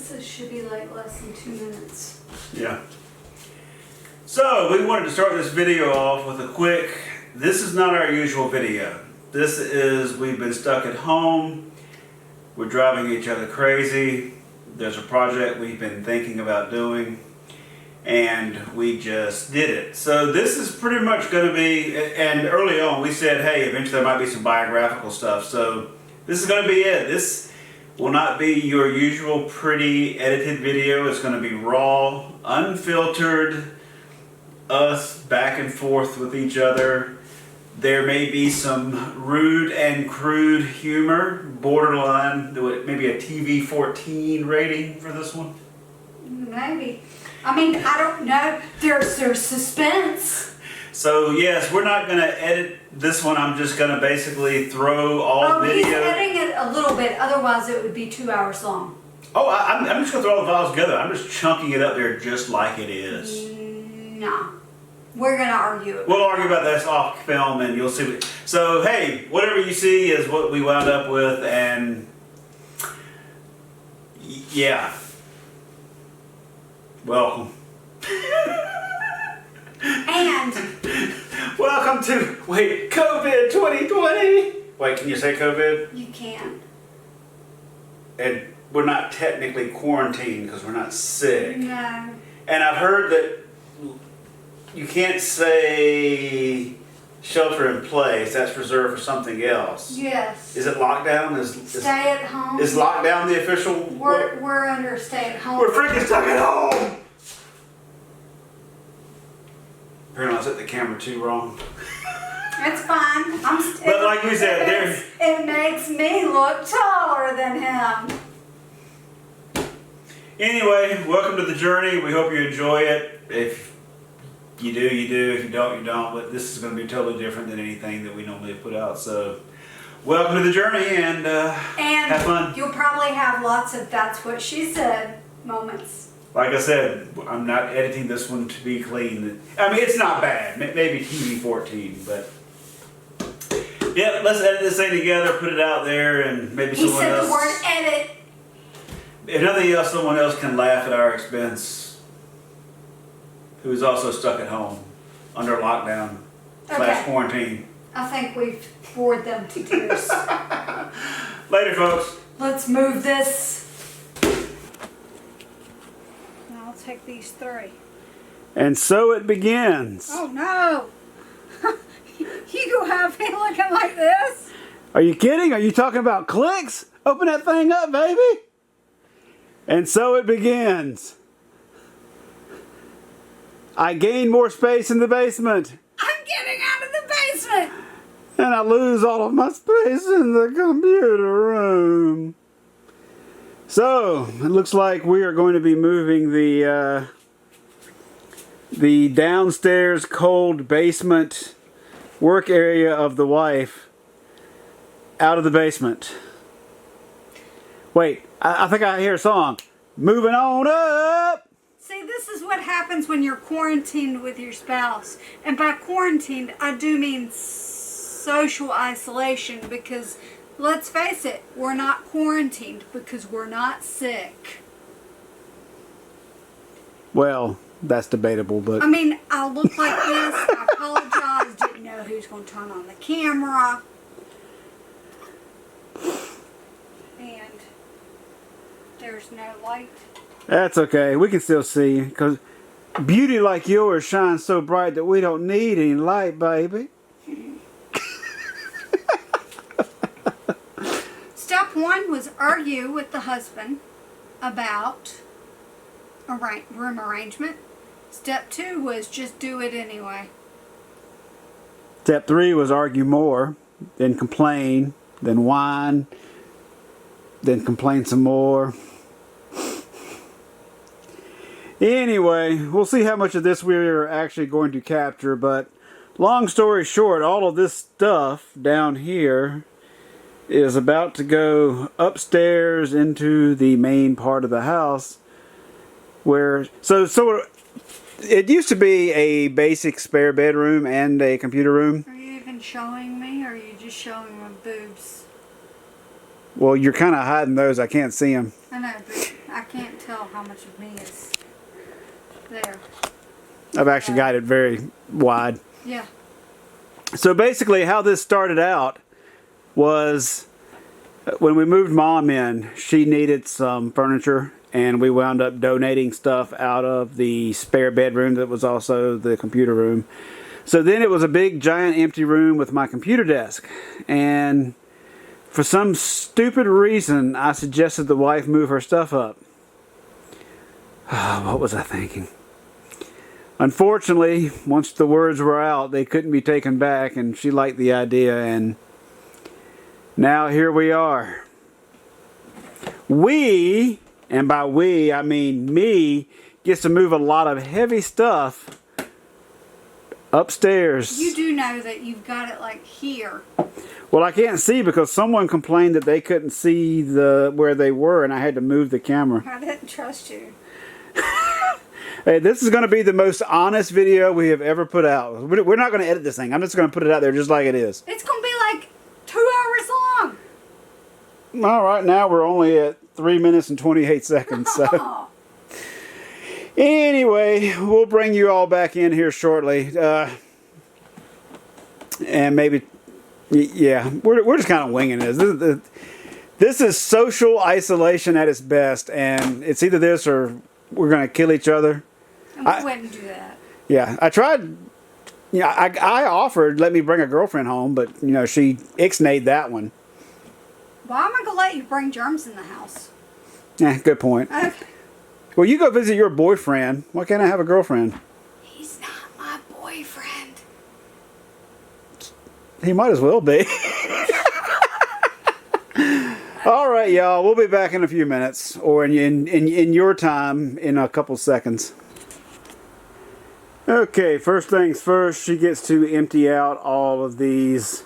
This should be like less than 2 minutes. Yeah. So, we wanted to start this video off with a quick, this is not our usual video. This is, we've been stuck at home, we're driving each other crazy, there's a project we've been thinking about doing, and we just did it. So this is pretty much going to be, and early on we said, hey, eventually there might be some biographical stuff, so this is going to be it. This will not be your usual pretty edited video. It's going to be raw, unfiltered, us back and forth with each other. There may be some rude and crude humor, borderline, maybe a TV 14 rating for this one. Maybe. I mean, I don't know. There's suspense. So yes, we're not going to edit this one. I'm just going to basically throw all video. He's editing it a little bit. Otherwise, it would be 2 hours long. Oh, I'm just going to throw all the files together. I'm just chunking it up there just like it is. No. We're going to argue it. We'll argue about this off film and you'll see. So, hey, whatever you see is what we wound up with, and yeah. Welcome. And welcome to, wait, COVID 2020. Wait, can you say COVID? You can. And we're not technically quarantined because we're not sick. No. And I've heard that you can't say shelter in place. That's reserved for something else. Yes. Is it lockdown? Stay at home. Is lockdown the official? We're under stay at home. We're freaking stuck at home. Apparently I set the camera too wrong. It's fine. But like we said, it makes me look taller than him. Anyway, welcome to the journey. We hope you enjoy it. If you do, you do. If you don't, you don't. But this is going to be totally different than anything that we normally put out. So, welcome to the journey, and have fun. You'll probably have lots of "that's what she said" moments. Like I said, I'm not editing this one to be clean. I mean, it's not bad. Maybe TV 14, but yeah, let's edit this thing together, put it out there, and maybe someone else. He said the word "edit." If nothing else, someone else can laugh at our expense, who is also stuck at home under lockdown / quarantine. I think we've bored them to tears. Later, folks. Let's move this. Now I'll take these 3. And so it begins. Oh no! You gonna have me looking like this? Are you kidding? Are you talking about clicks? Open that thing up, baby. And so it begins. I gain more space in the basement. I'm getting out of the basement. And I lose all of my space in the computer room. So, it looks like we are going to be moving the downstairs cold basement work area of the wife out of the basement. Wait, I think I hear a song. Moving on up! See, this is what happens when you're quarantined with your spouse. And by quarantined, I do mean social isolation, because let's face it, we're not quarantined because we're not sick. Well, that's debatable, but... I mean, I look like this. I apologize. Didn't know who's going to turn on the camera. And there's no light. That's okay. We can still see, because beauty like yours shines so bright that we don't need any light, baby. Step 1 was argue with the husband about a room arrangement. Step 2 was just do it anyway. Step 3 was argue more, then complain, then whine, then complain some more. Anyway, we'll see how much of this we're actually going to capture, but long story short, all of this stuff down here is about to go upstairs into the main part of the house, where so it used to be a basic spare bedroom and a computer room. Are you even showing me, or are you just showing my boobs? Well, you're kind of hiding those. I can't see them. I know, but I can't tell how much of me is there. I've actually got it very wide. Yeah. So basically how this started out was when we moved Mom in, she needed some furniture, and we wound up donating stuff out of the spare bedroom that was also the computer room. So then it was a big giant empty room with my computer desk, and for some stupid reason I suggested the wife move her stuff up. What was I thinking? Unfortunately, once the words were out, they couldn't be taken back, and she liked the idea, and now here we are. We, and by we I mean me, gets to move a lot of heavy stuff upstairs. You do know that you've got it like here. Well, I can't see because someone complained that they couldn't see where they were, and I had to move the camera. I didn't trust you. Hey, this is going to be the most honest video we have ever put out. We're not going to edit this thing. I'm just going to put it out there just like it is. It's going to be like 2 hours long. All right, now we're only at 3 minutes and 28 seconds. So. Anyway, we'll bring you all back in here shortly. And maybe, yeah, we're just kind of winging this. This is social isolation at its best, and it's either this or we're going to kill each other. And we wouldn't do that. Yeah, I tried. Yeah, I offered let me bring a girlfriend home, but you know she ixnayed that one. Why am I gonna let you bring germs in the house? Yeah, good point. Okay. Well, you go visit your boyfriend. Why can't I have a girlfriend? He's not my boyfriend. He might as well be. All right, y'all. We'll be back in a few minutes, or in your time, in a couple seconds. Okay, first things first, she gets to empty out all of these,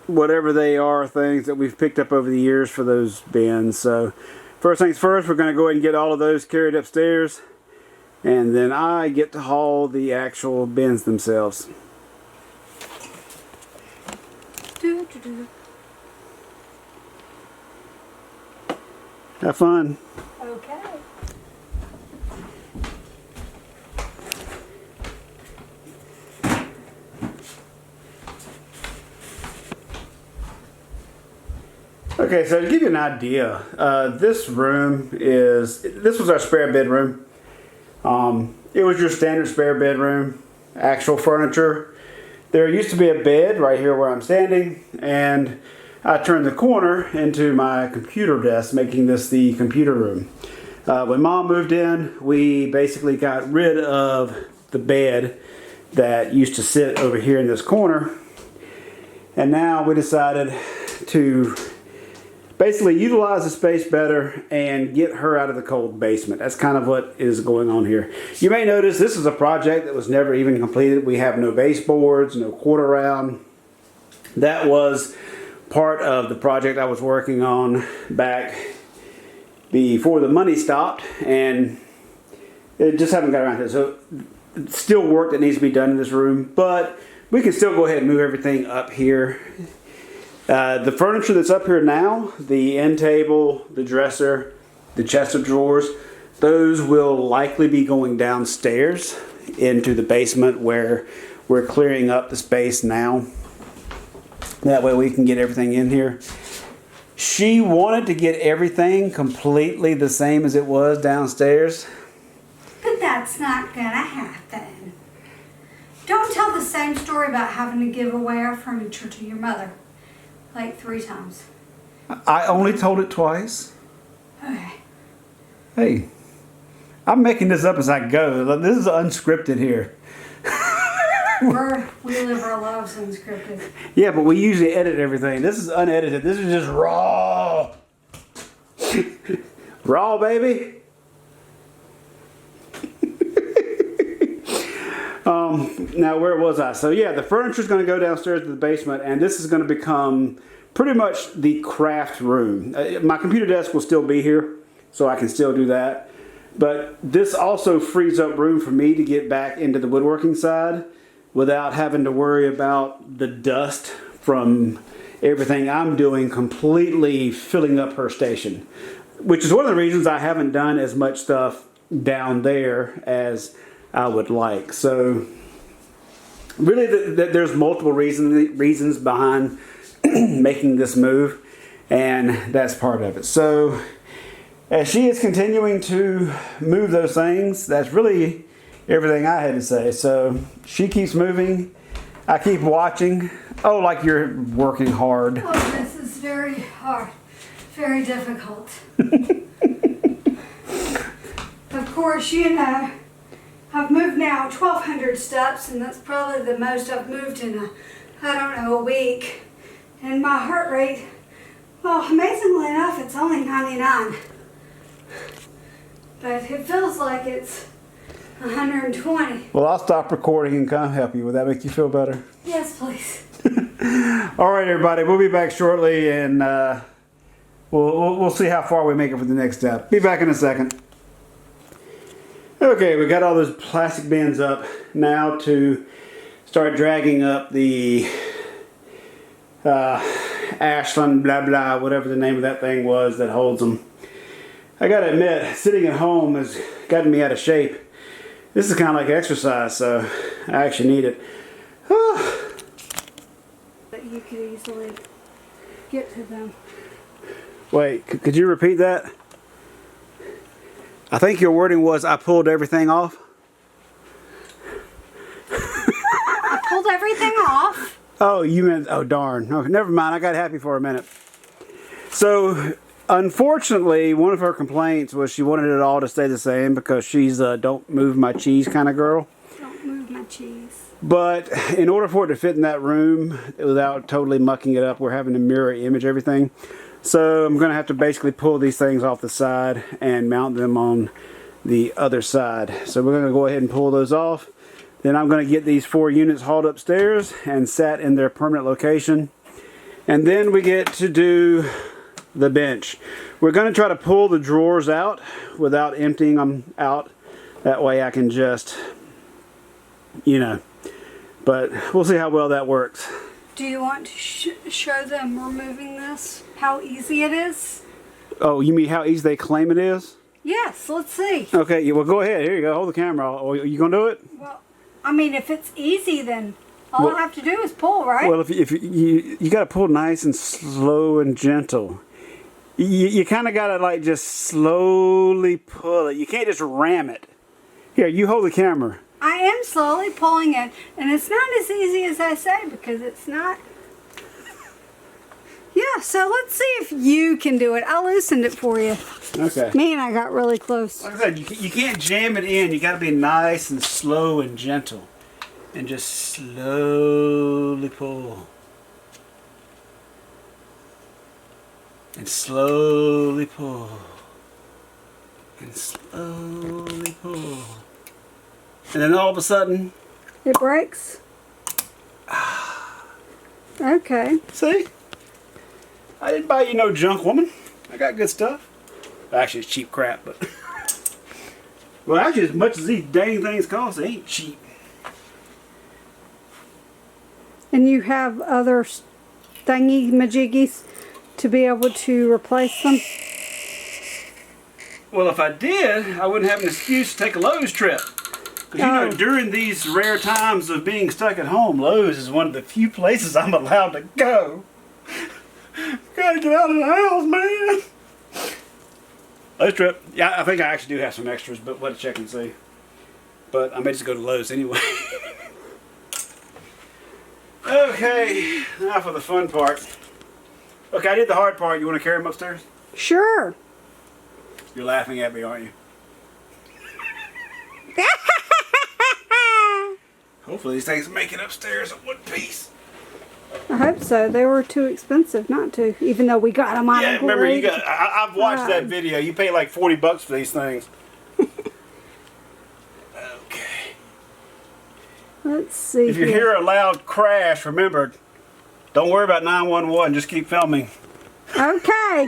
whatever they are, things that we've picked up over the years for those bins. So, first things first, we're going to go ahead and get all of those carried upstairs, and then I get to haul the actual bins themselves. Have fun. Okay. Okay, so to give you an idea, this was our spare bedroom. It was your standard spare bedroom, actual furniture. There used to be a bed right here where I'm standing, and I turned the corner into my computer desk, making this the computer room. When Mom moved in, we basically got rid of the bed that used to sit over here in this corner, and now we decided to basically utilize the space better and get her out of the cold basement. That's kind of what is going on here. You may notice this is a project that was never even completed. We have no baseboards, no quarter round. That was part of the project I was working on back before the money stopped, and it just haven't got around to it. So still work that needs to be done in this room, but we can still go ahead and move everything up here. The furniture that's up here now, the end table, the dresser, the chest of drawers, those will likely be going downstairs into the basement where we're clearing up the space now. That way we can get everything in here. She wanted to get everything completely the same as it was downstairs. But that's not gonna happen. Don't tell the same story about having to give away our furniture to your mother. Like 3 times. I only told it twice. Okay. Hey, I'm making this up as I go. This is unscripted here. We live our lives unscripted. Yeah, but we usually edit everything. This is unedited. This is just raw. Raw, baby. Now, where was I? So yeah, the furniture's going to go downstairs to the basement, and this is going to become pretty much the craft room. My computer desk will still be here, so I can still do that. But this also frees up room for me to get back into the woodworking side without having to worry about the dust from everything I'm doing completely filling up her station, which is one of the reasons I haven't done as much stuff down there as I would like. So really there's multiple reasons behind making this move, and that's part of it. So as she is continuing to move those things, that's really everything I had to say. So she keeps moving, I keep watching. Oh, like you're working hard. Oh, this is very hard, very difficult. Of course, you know, I've moved now 1,200 steps, and that's probably the most I've moved in a week. And my heart rate, well, amazingly enough, it's only 99. But it feels like it's 120. Well, I'll stop recording and come help you. Would that make you feel better? Yes, please. All right, everybody. We'll be back shortly, and we'll see how far we make it for the next step. Be back in a second. Okay, we got all those plastic bins up. Now to start dragging up the Ashland, blah, blah, whatever the name of that thing was that holds them. I gotta admit, sitting at home has gotten me out of shape. This is kind of like exercise, so I actually need it. That you could easily get to them. Wait, could you repeat that? I think your wording was, I pulled everything off. I pulled everything off. Oh, you meant, oh darn. Oh, never mind, I got happy for a minute. So, unfortunately, one of her complaints was she wanted it all to stay the same because she's a don't move my cheese kind of girl. Don't move my cheese. But in order for it to fit in that room without totally mucking it up, we're having to mirror image everything. So I'm going to have to basically pull these things off the side and mount them on the other side. So we're going to go ahead and pull those off. Then I'm going to get these 4 units hauled upstairs and sat in their permanent location. And then we get to do the bench. We're going to try to pull the drawers out without emptying them out. That way I can just, you know, but we'll see how well that works. Do you want to show them removing this? How easy it is? Oh, you mean how easy they claim it is? Yes, let's see. Okay, well go ahead. Here you go. Hold the camera. Oh, you gonna do it? Well, I mean, if it's easy, then all I have to do is pull, right? Well, if you got to pull nice and slow and gentle. You kind of got to like just slowly pull it. You can't just ram it. Here, you hold the camera. I am slowly pulling it, and it's not as easy as I say because it's not. Yeah, so let's see if you can do it. I loosened it for you. Okay. Man, I got really close. Like I said, you can't jam it in. You got to be nice and slow and gentle. And just slowly pull. And slowly pull. And slowly pull. And then all of a sudden... It breaks? Okay. See? I didn't buy you no junk, woman. I got good stuff. Actually, it's cheap crap, but... Well, actually, as much as these dang things cost, they ain't cheap. And you have other thingy-majiggies to be able to replace them? Well, if I did, I wouldn't have an excuse to take a Lowe's trip. Because, you know, during these rare times of being stuck at home, Lowe's is one of the few places I'm allowed to go. Gotta get out of the house, man. Lowe's trip. Yeah, I think I actually do have some extras, but let's check and see. But I may just go to Lowe's anyway. Okay, now for the fun part. Okay, I did the hard part. You want to carry them upstairs? Sure. You're laughing at me, aren't you? Hopefully these things make it upstairs in one piece. I hope so. They were too expensive not to, even though we got them on Yeah, a remember, great I've watched that video. You pay like $40 for these things. Okay. Let's see. If you hear a loud crash, remember, don't worry about 911. Just keep filming. Okay.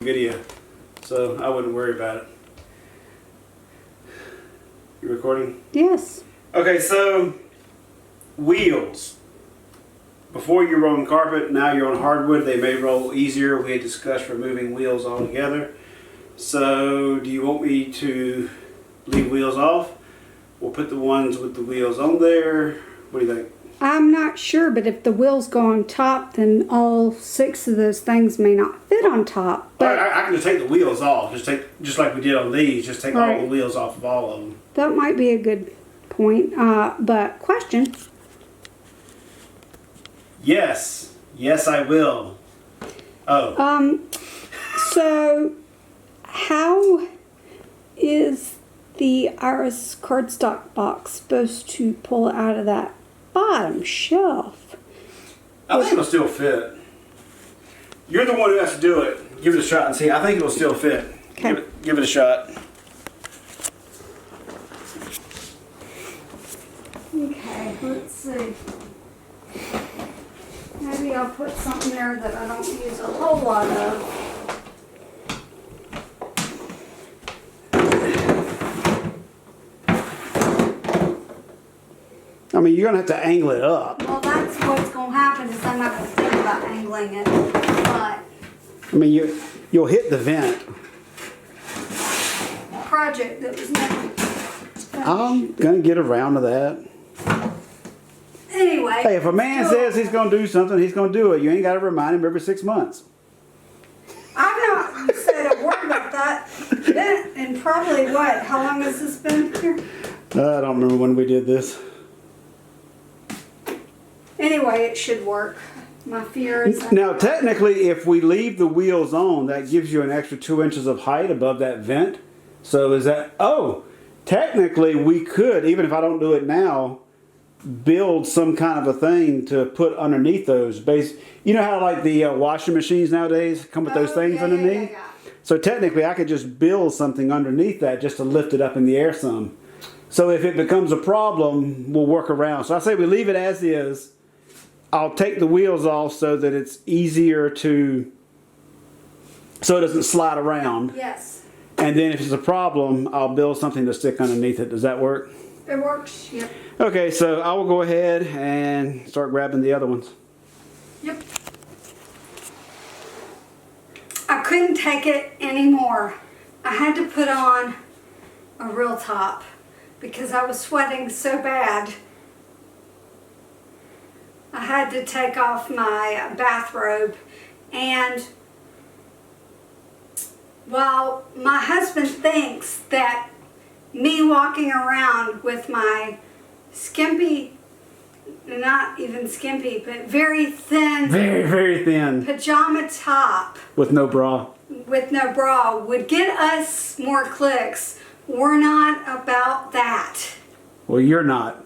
Video, so I wouldn't worry about it. recording? Yes. Okay, so wheels. Before you were on carpet, now you're on hardwood. They may roll easier. We had discussed removing wheels altogether. So do you want me to leave wheels off? We'll put the ones with the wheels on there. What do you think? I'm not sure, but if the wheels go on top, then all 6 of those things may not fit on top. But I can just take the wheels off. Just like we did on these. Just take Right. all the wheels off of all of them. that might be a good point. But question. Yes. Yes, I will. Oh. So how is the Iris cardstock box supposed to pull out of that bottom shelf? I think it'll still fit. You're the one who has to do it. Give it a shot and see. I think it'll still fit. Okay. Give it a shot. Okay, let's see. Maybe I'll put something there that I don't use a whole lot of. I mean, you're going to have to angle it up. Well, that's what's going to happen is I'm not going to think about angling it, but I mean, you'll hit the vent. project that was never I'm going to get around to that. Anyway. Hey, if a man still, says he's going to do something, he's going to do it. You ain't got to remind him every 6 months. I've not said a word about that. And probably what? How long has this been here? I don't remember when we did this. Anyway, it should work. My fear is Now, technically, if we leave the wheels on, that gives you an extra 2 inches of height above that vent. So is that, technically we could, even if I don't do it now, build some kind of a thing to put underneath those. You know how like the washing machines nowadays come with those things underneath? Yeah. So technically I could just build something underneath that just to lift it up in the air some. So if it becomes a problem, we'll work around. So I say we leave it as is. I'll take the wheels off so that it's easier so it doesn't slide around. Yes. And then if it's a problem, I'll build something to stick underneath it. Does that work? It works. Yep. Okay, so I will go ahead and start grabbing the other ones. Yep. I couldn't take it anymore. I had to put on a real top because I was sweating so bad. I had to take off my bathrobe, and while my husband thinks that me walking around with my skimpy, not even skimpy, but very thin, Very, very thin. pajama top With no bra. with no bra would get us more clicks, we're not about that. Well, you're not.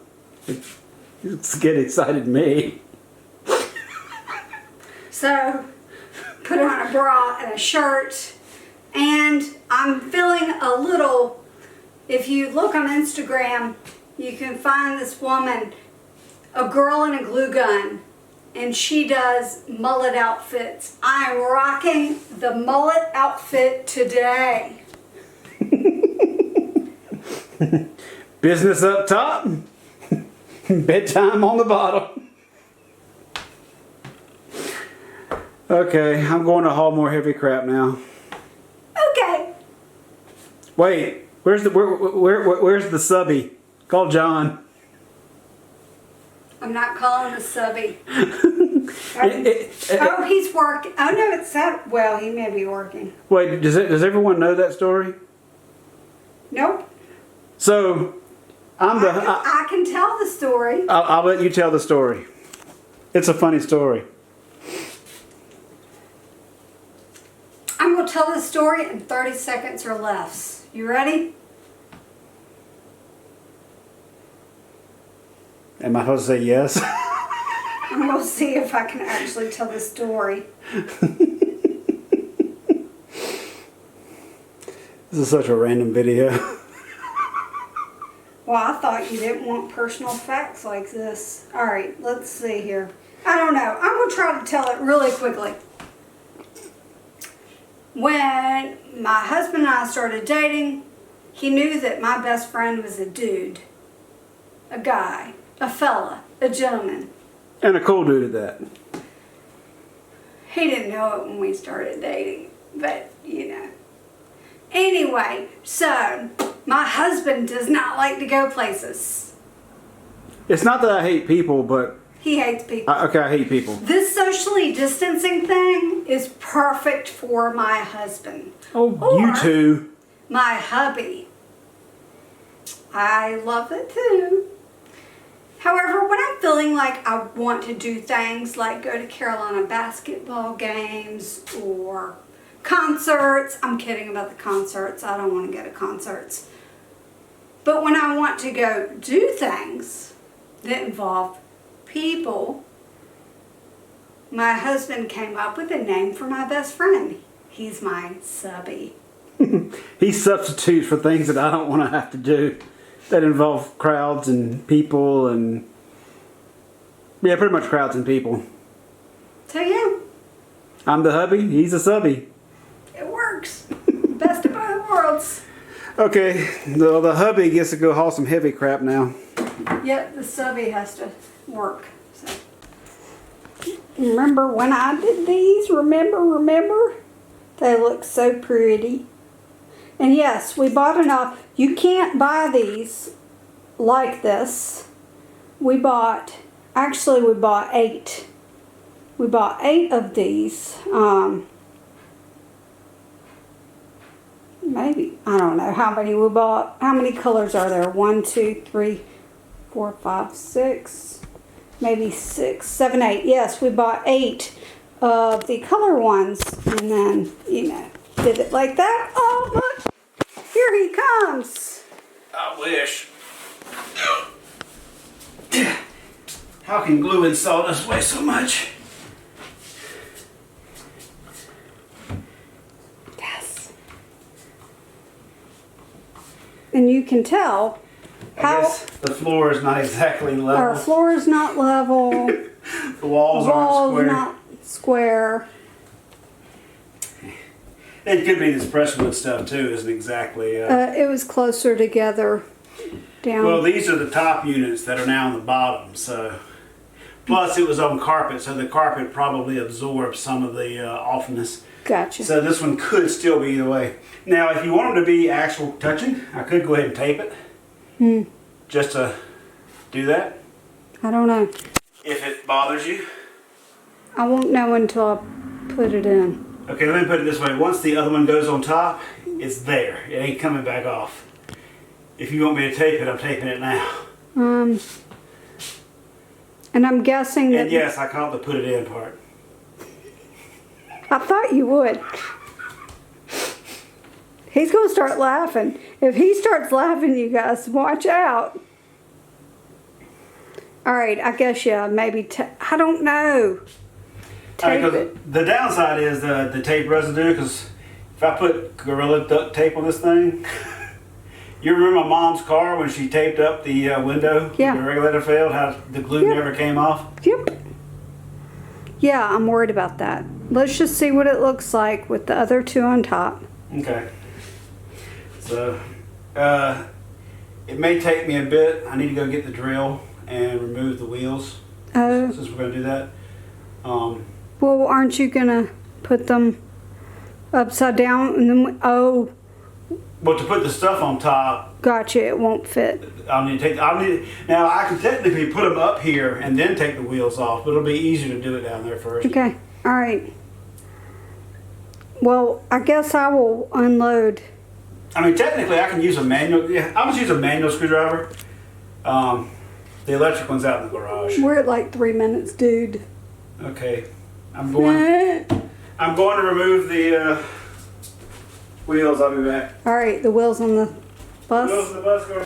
It's getting excited me. So, put on a bra and a shirt, and I'm feeling a little, if you look on Instagram, you can find this woman, a girl in a glue gun, and she does mullet outfits. I am rocking the mullet outfit today. Business up top, bedtime on the bottom. Okay, I'm going to haul more heavy crap now. Okay. Wait, where's the subby? Call John. I'm not calling the subby. Oh, he's working. Oh no, it's that. Well, he may be working. Wait, does everyone know that story? Nope. So, I can tell the story. I'll let you tell the story. It's a funny story. I'm going to tell the story in 30 seconds or less. You ready? Am I supposed to say yes? I'm going to see if I can actually tell the story. This is such a random video. Well, I thought you didn't want personal facts like this. All right, let's see here. I don't know. I'm going to try to tell it really quickly. When my husband and I started dating, he knew that my best friend was a dude, a guy, a fella, a gentleman. And a cool dude at that. He didn't know it when we started dating, but you know. Anyway, so my husband does not like to go places. It's not that I hate people, but... He hates people. Okay, I hate people. This socially distancing thing is perfect for my husband. Oh, or you too. My hubby. I love it too. However, when I'm feeling like I want to do things like go to Carolina basketball games or concerts, I'm kidding about the concerts. I don't want to go to concerts. But when I want to go do things that involve people, my husband came up with a name for my best friend. He's my subby. He substitutes for things that I don't want to have to do that involve crowds and people and... Yeah, pretty much crowds and people. So yeah. I'm the hubby, he's the subby. It works. Best of both worlds. Okay, the hubby gets to go haul some heavy crap now. Yep, the subby has to work. So. Remember when I did these? Remember? They look so pretty. And yes, we bought enough. You can't buy these like this. We bought 8. We bought 8 of these. Maybe, I don't know how many we bought. How many colors are there? 1, 2, 3, 4, 5, 6. Maybe 6, 7, 8. Yes, we bought 8 of the color ones. And then, you know, did it like that. Oh, look. Here he comes. I wish. How can glue and sawdust weigh so much? Yes. And you can tell I guess the floor is not exactly level. our floor is not level. The walls aren't square. Not square. It could be this brushwood stuff too, isn't exactly. It was closer together down. Well, these are the top units that are now on the bottom. So, plus it was on carpet, so the carpet probably absorbed some of the offness. Gotcha. So this one could still be either way. Now, if you want them to be actual touching, I could go ahead and tape it. Just to do that. I don't know. If it bothers you. I won't know until I put it in. Okay, let me put it this way. Once the other one goes on top, it's there. It ain't coming back off. If you want me to tape it, I'm taping it now. And I'm guessing that... And yes, I caught the put it in part. I thought you would. He's going to start laughing. If he starts laughing, you guys, watch out. All right, I guess, yeah, maybe... I don't know. Tape it. The downside is the tape residue, because if I put Gorilla duct tape on this thing, you remember my mom's car when she taped up the window? Yeah. The regulator failed, how the glue never came off? Yep. Yeah, I'm worried about that. Let's just see what it looks like with the other 2 on top. Okay. So, it may take me a bit. I need to go get the drill and remove the wheels. Oh. Since we're going to do that. Well, aren't you going to put them upside down? And then, oh, But to put the stuff on top, gotcha, it won't fit. now I can technically put them up here and then take the wheels off, but it'll be easier to do it down there first. Okay, all right. Well, I guess I will unload. I mean, technically I can use a manual, I'll just use a manual screwdriver. The electric one's out in the garage. We're at like 3 minutes, dude. Okay, I'm going to remove the wheels. I'll be back. All right, the wheels on the bus. Wheels on the bus go.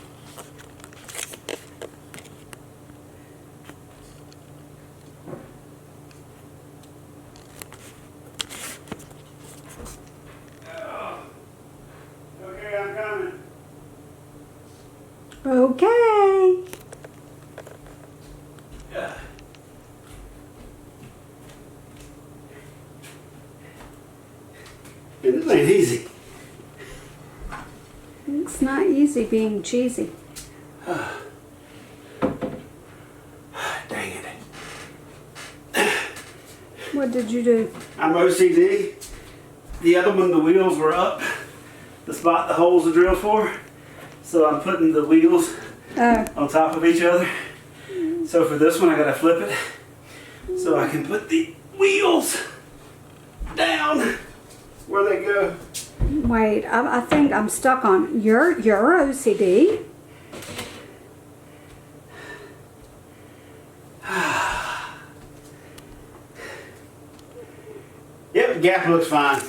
Okay, I'm coming. Okay. Yeah. Man, this ain't easy. It's not cheesy being cheesy. Dang it. What did you do? I'm OCD. The other one, the wheels were up. The spot the holes are drilled for. So I'm putting the wheels on top of each other. So for this one, I gotta flip it so I can put the wheels down where they go. Wait, I think I'm stuck on your OCD. Yep, the gap looks fine.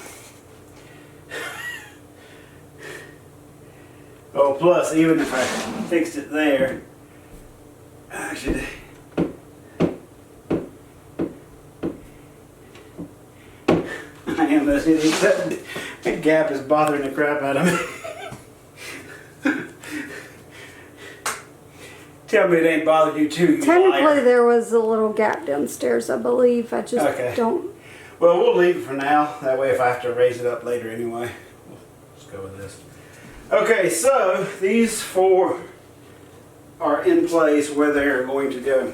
Oh, plus, even if I fixed it there, I should. I am that gap is bothering the crap out of me. Tell me it ain't bothered you too, you Technically, liar. there was a little gap downstairs, I believe. I just don't. Well, we'll leave it for now. That way, if I have to raise it up later anyway, let's go with this. Okay, so these four are in place where they're going to go.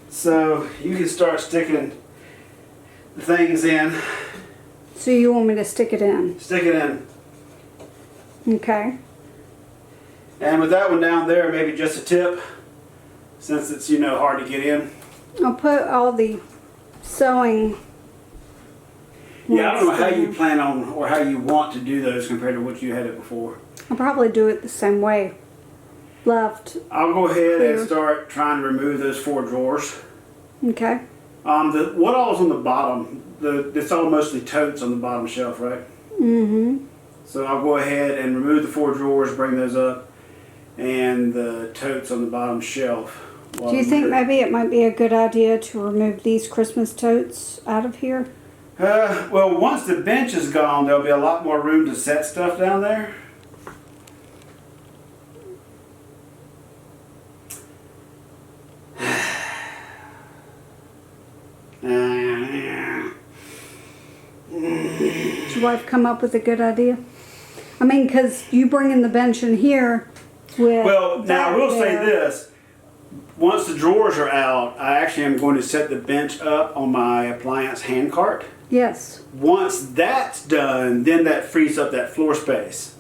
So you can start sticking the things in. So you want me to stick it in? Stick it in. Okay. And with that one down there, maybe just a tip, since it's, you know, hard to get in. I'll put all the sewing. Yeah, I don't know how you plan on or how you want to do those compared to what you had it before. I'll probably do it the same way. Left. I'll go ahead Clear. and start trying to remove those four drawers. Okay. What all's on the bottom? It's all mostly totes on the bottom shelf, right? Mm-hmm. So I'll go ahead and remove the four drawers, bring those up, and the totes on the bottom shelf. Do you think maybe it might be a good idea to remove these Christmas totes out of here? Well, once the bench is gone, there'll be a lot more room to set stuff down there. Did your wife come up with a good idea? I mean, because you bringing the bench in here with. Well, now I will say there. this. Once the drawers are out, I actually am going to set the bench up on my appliance hand cart. Yes. Once that's done, then that frees up that floor space.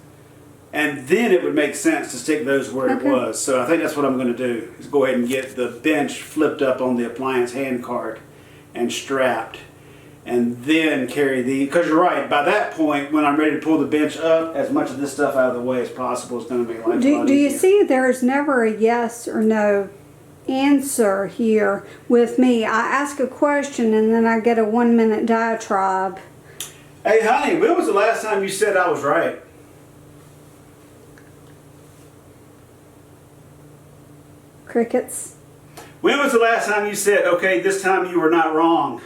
And then it would make sense to stick those where it was. So I think that's what I'm going to do, is go ahead and get the bench flipped up on the appliance hand cart and strapped. And then carry because you're right, by that point, when I'm ready to pull the bench up, as much of this stuff out of the way as possible is going to make life a lot easier. Do you see there's never a yes or no answer here with me? I ask a question and then I get a 1-minute diatribe. Hey honey, when was the last time you said I was right? Crickets. When was the last time you said, okay, this time you were not wrong?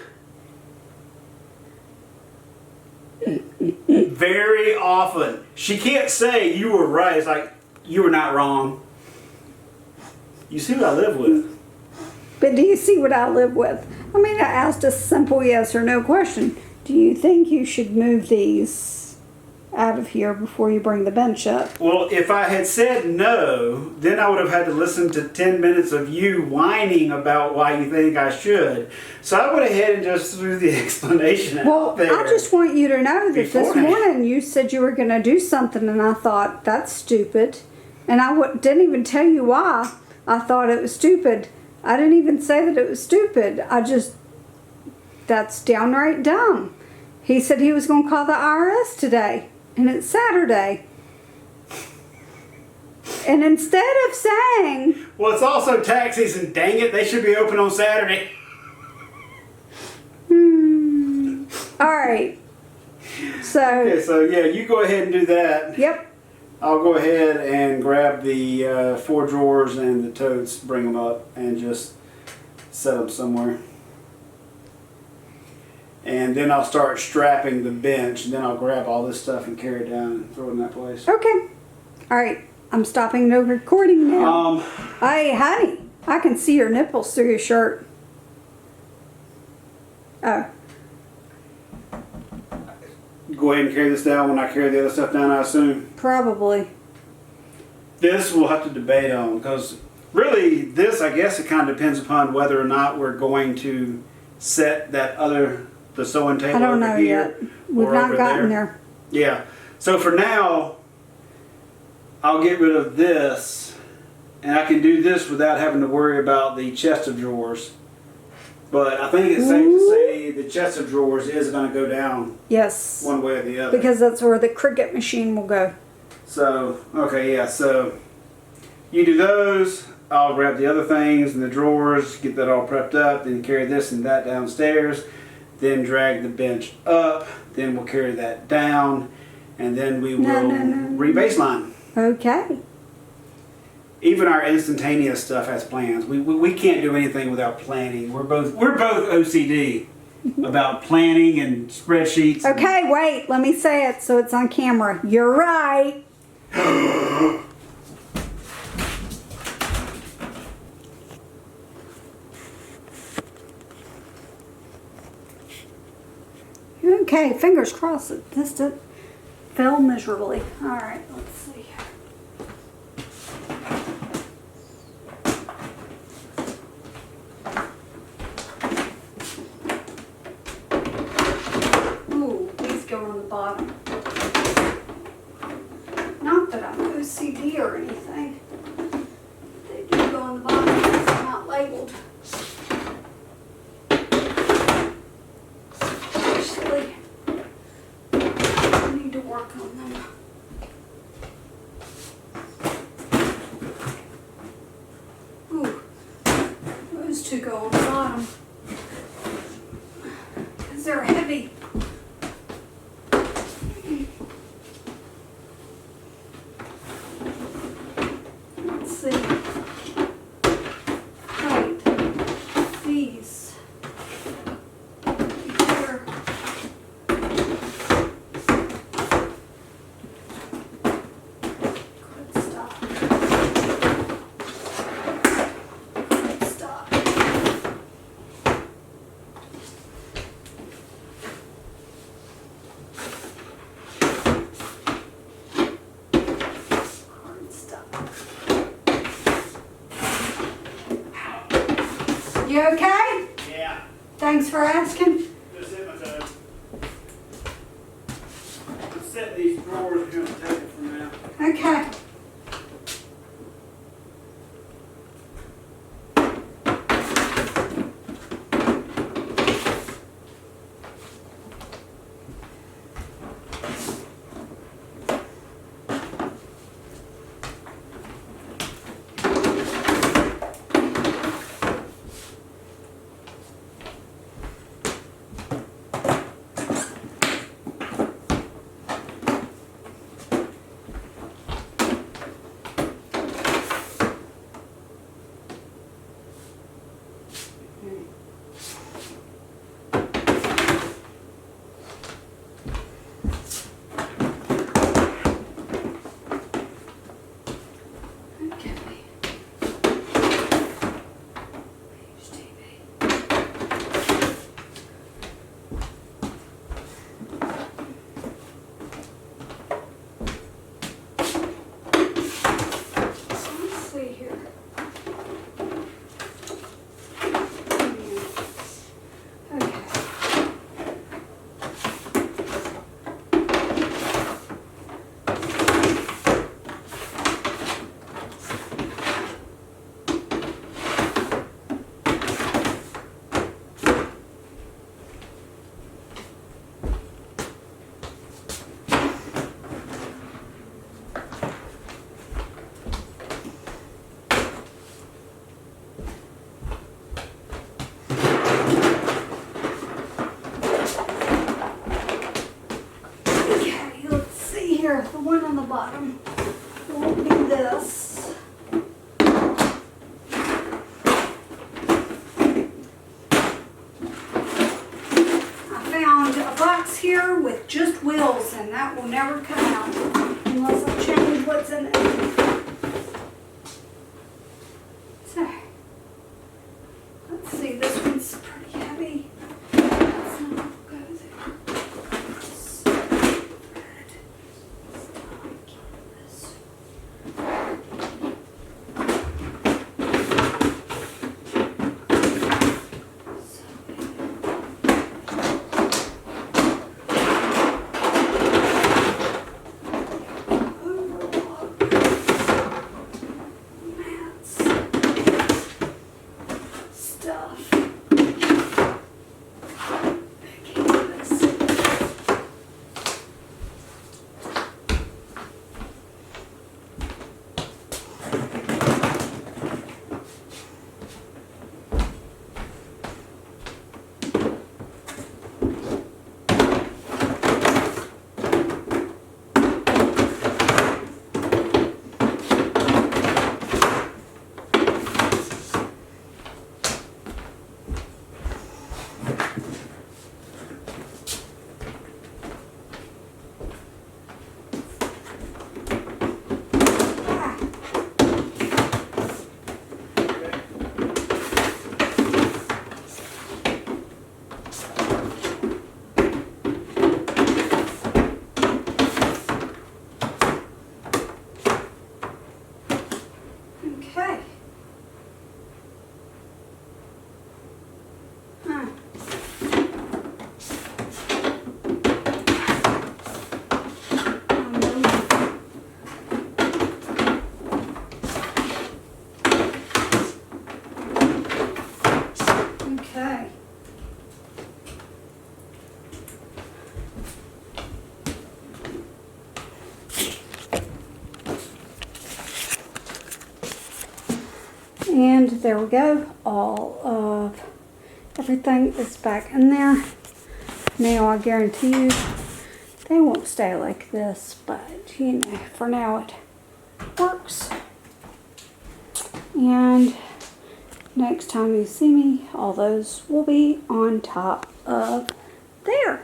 Very often. She can't say you were right. It's like, you were not wrong. You see what I live with. But do you see what I live with? I mean, I asked a simple yes or no question. Do you think you should move these out of here before you bring the bench up? Well, if I had said no, then I would have had to listen to 10 minutes of you whining about why you think I should. So I went ahead and just threw the explanation out there. I just want you to know that this beforehand. morning you said you were going to do something and I thought, that's stupid. And I didn't even tell you why I thought it was stupid. I didn't even say that it was stupid. That's downright dumb. He said he was going to call the IRS today. And it's Saturday. And instead of saying... Well, it's also tax season, dang it. They should be open on Saturday. All right. Okay, so yeah, you go ahead and do that. Yep. I'll go ahead and grab the 4 drawers and the totes, bring them up, and just set them somewhere. And then I'll start strapping the bench, and then I'll grab all this stuff and carry it down and throw it in that place. Okay. All right. I'm stopping the recording now. Hey, honey, I can see your nipples through your shirt. Oh. Go ahead and carry this down when I carry the other stuff down, I assume. Probably. this we'll have to debate on, because really this, I guess it kind of depends upon whether or not we're going to set the sewing table I don't over know here. yet. We've or not over gotten there. Yeah. So for now, I'll get rid of this, and I can do this without having to worry about the chest of drawers. But I think it's safe to say the chest of drawers is going to go down. Yes. One way or the other. Because that's where the Cricut machine will go. So, okay, yeah, so you do those. I'll grab the other things in the drawers, get that all prepped up, then carry this and that downstairs, then drag the bench up, then we'll carry that down, and then we will re-baseline. Okay. Even our instantaneous stuff has plans. We can't do anything without planning. We're both OCD about planning and spreadsheets. Okay, wait. Let me say it so it's on camera. You're right. Okay, fingers crossed that this didn't fail miserably. All right, let's see. Ooh, these go on the bottom. Not that I'm OCD or anything. They do go on the bottom because they're not labeled. Actually, I need to work on them. Ooh, those two go on the bottom because they're heavy. Let's see. Right. These. Here. Good stop. Good stop. Hard stop. You okay? Yeah, Thanks for asking. just hit my toe. Let's set these drawers here on the table for now. Okay. Okay. HTV. So let's see here. Okay. Okay, let's see here. The one on the bottom will be this. I found a box here with just wheels, and that will never come out unless I change what's in it. So, let's see. This one's pretty heavy. Let's not go there. Thread. Stop. This. And there we go. All of everything is back in there. Now I guarantee you they won't stay like this, but you know, for now it works. And next time you see me, all those will be on top of there.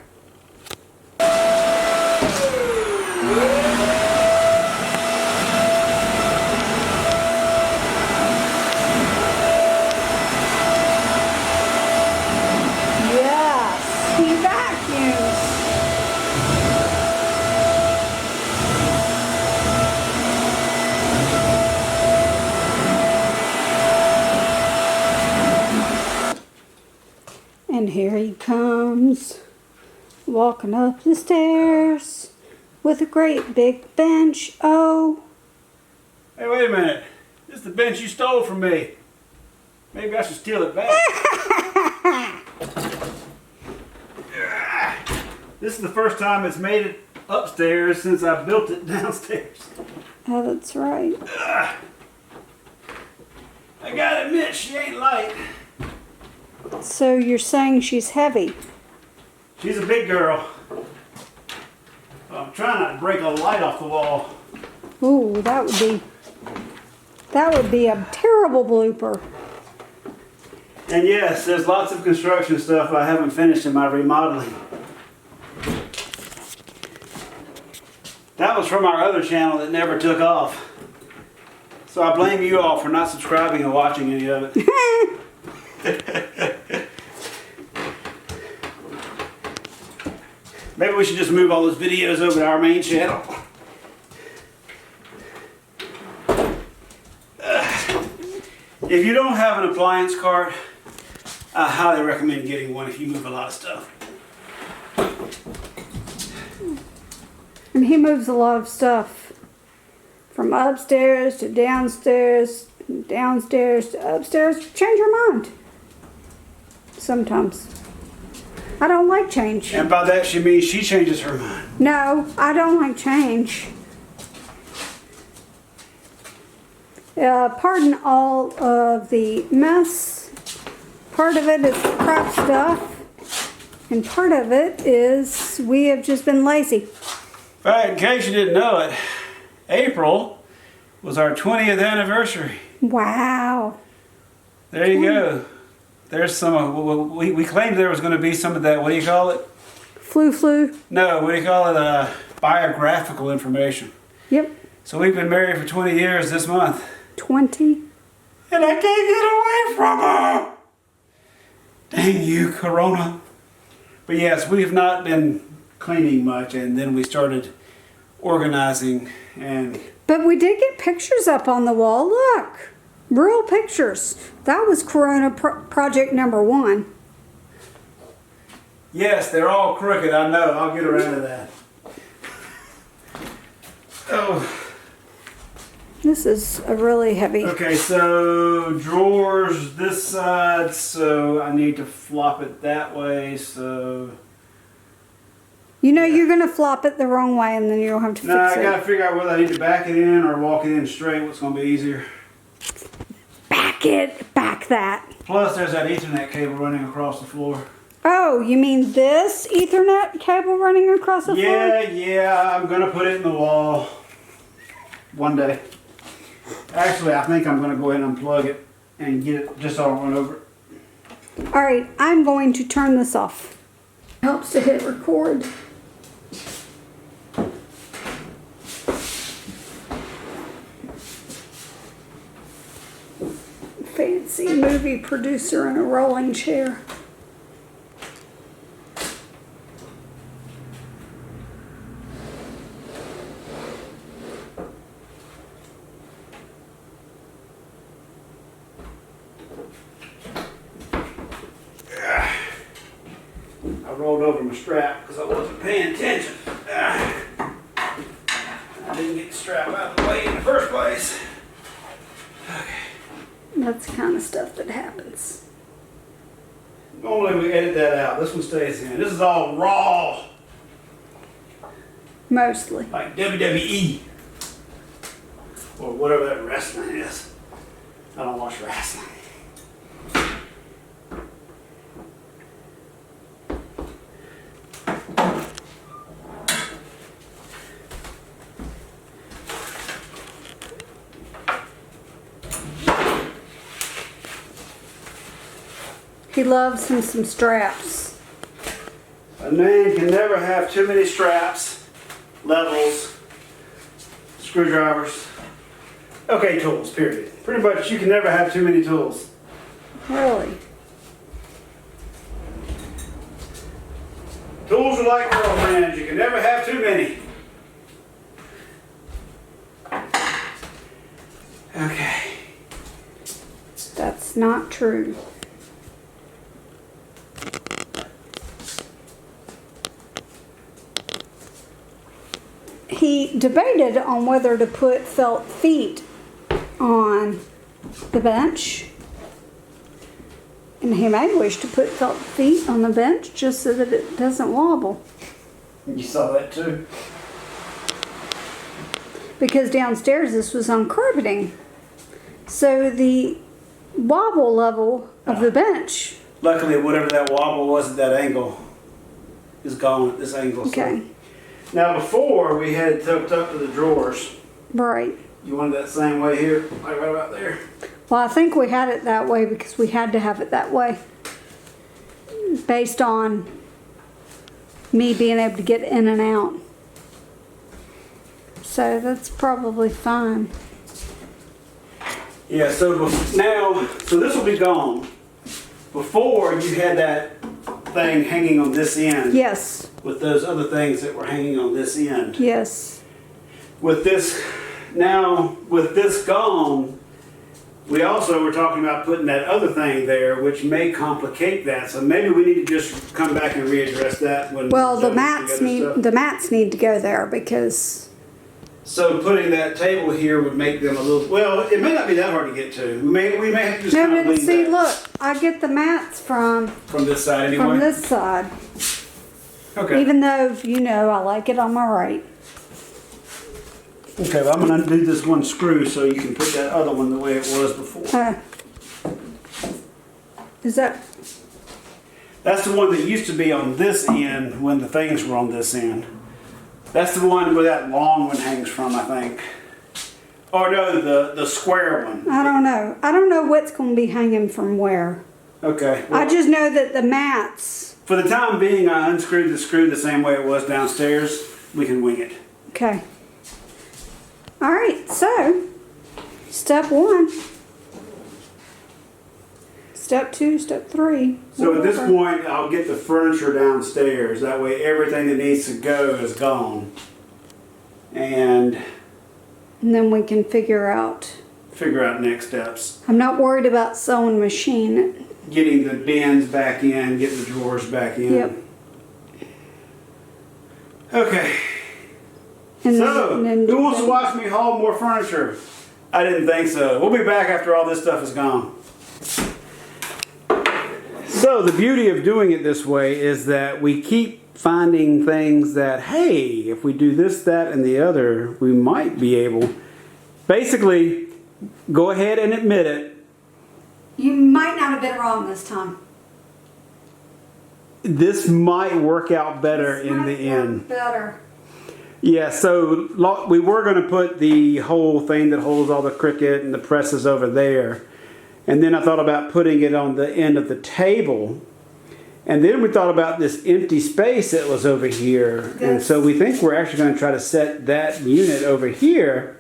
Yes, he vacuums. And here he comes, walking up the stairs with a great big bench. Oh. Hey, wait a minute. This is the bench you stole from me. Maybe I should steal it back. This is the first time it's made it upstairs since I built it downstairs. Oh, that's right. I gotta admit, she ain't light. So you're saying she's heavy? She's a big girl. I'm trying not to break a light off the wall. Ooh, that would be a terrible blooper. And yes, there's lots of construction stuff I haven't finished in my remodeling. That was from our other channel that never took off. So I blame you all for not subscribing and watching any of it. Maybe we should just move all those videos over to our main channel. If you don't have an appliance cart, I highly recommend getting one if you move a lot of stuff. And he moves a lot of stuff. From upstairs to downstairs, downstairs to upstairs. Change your mind. Sometimes. I don't like change. And by that she means she changes her mind. No, I don't like change. Pardon all of the mess. Part of it is crap stuff. And part of it is we have just been lazy. Right, in case you didn't know it, April was our 20th anniversary. Wow. There you go. There's some, we claimed there was going to be some of that, what do you call it? Flu. No, what do you call it? Biographical information. Yep. So we've been married for 20 years this month. 20. And I can't get away from her! Dang you, Corona. But yes, we have not been cleaning much, and then we started organizing and... But we did get pictures up on the wall. Look. Real pictures. That was Corona project number 1. Yes, they're all crooked, I know. I'll get around to that. Oh. This is a really heavy... Okay, so drawers this side, so I need to flop it that way, so... You know you're going to flop it the wrong way and then you'll have to fix it. No, I got to figure out whether I need to back it in or walk it in straight, what's going to be easier. Back it. Back that. Plus, there's that Ethernet cable running across the floor. Oh, you mean this Ethernet cable running across the floor? Yeah, I'm going to put it in the wall one day. Actually, I think I'm going to go ahead and unplug it and get it just so I don't run over it. Alright, I'm going to turn this off. Helps to hit record. Fancy movie producer in a rolling chair. I rolled over my strap because I wasn't paying attention. I didn't get the strap out of the way in the first place. Okay. That's the kind of stuff that happens. Normally we edit that out. This one stays in. This is all raw. Mostly. Like WWE. Or whatever that wrestling is. I don't watch wrestling. He loves him some straps. A man can never have too many straps, levels, screwdrivers. Okay, tools, period. Pretty much you can never have too many tools. Really? Tools are like girlfriends, you can never have too many. Okay. That's not true. He debated on whether to put felt feet on the bench. And he may wish to put felt feet on the bench just so that it doesn't wobble. You saw that too? Because downstairs this was on carpeting. So the wobble level of the bench. Luckily, whatever that wobble was at that angle is gone at this angle. Okay. So. Now before, we had it tucked up to the drawers. Right. You wanted that same way here? Like right about there? Well, I think we had it that way because we had to have it that way. Based on me being able to get in and out. So that's probably fine. Yeah, so now, so this will be gone. Before, you had that thing hanging on this end. Yes. With those other things that were hanging on this end. Yes. With this, now, with this gone, we also were talking about putting that other thing there, which may complicate that. So maybe we need to just come back and readdress that when. Well, the mats need to go there because. So putting that table here would make them a little. Well, it may not be that hard to get to. We may have to just No, kind of but lean see, back. look, I get the mats from This side anyway. from this side. Okay. Even though I like it on my right. Okay, well, I'm going to undo this one screw so you can put that other one the way it was before. Is that? That's the one that used to be on this end when the things were on this end. That's the one where that long one hangs from, I think. Or no, the square one. I don't know. I don't know what's going to be hanging from where. Okay. I just know that the mats. For the time being, I unscrewed the screw the same way it was downstairs. We can wing it. Okay. All right, so step 1. Step 2, step 3. So at this point, I'll get the furniture downstairs. That way everything that needs to go is gone. And then we can figure out next steps. I'm not worried about sewing machine. Getting the bins back in, getting the drawers back in. Yep. Okay. And So, then who wants to watch me haul more furniture? I didn't think so. We'll be back after all this stuff is gone. So, the beauty of doing it this way is that we keep finding things that, hey, if we do this, that, and the other, we might be able. Basically, go ahead and admit it. You might not have been wrong this time. This might work out better in the end. Better. Yeah, so we were going to put the whole thing that holds all the Cricut and the presses over there. And then I thought about putting it on the end of the table. And then we thought about this empty space that was over here. Yes. And so we think we're actually going to try to set that unit over here.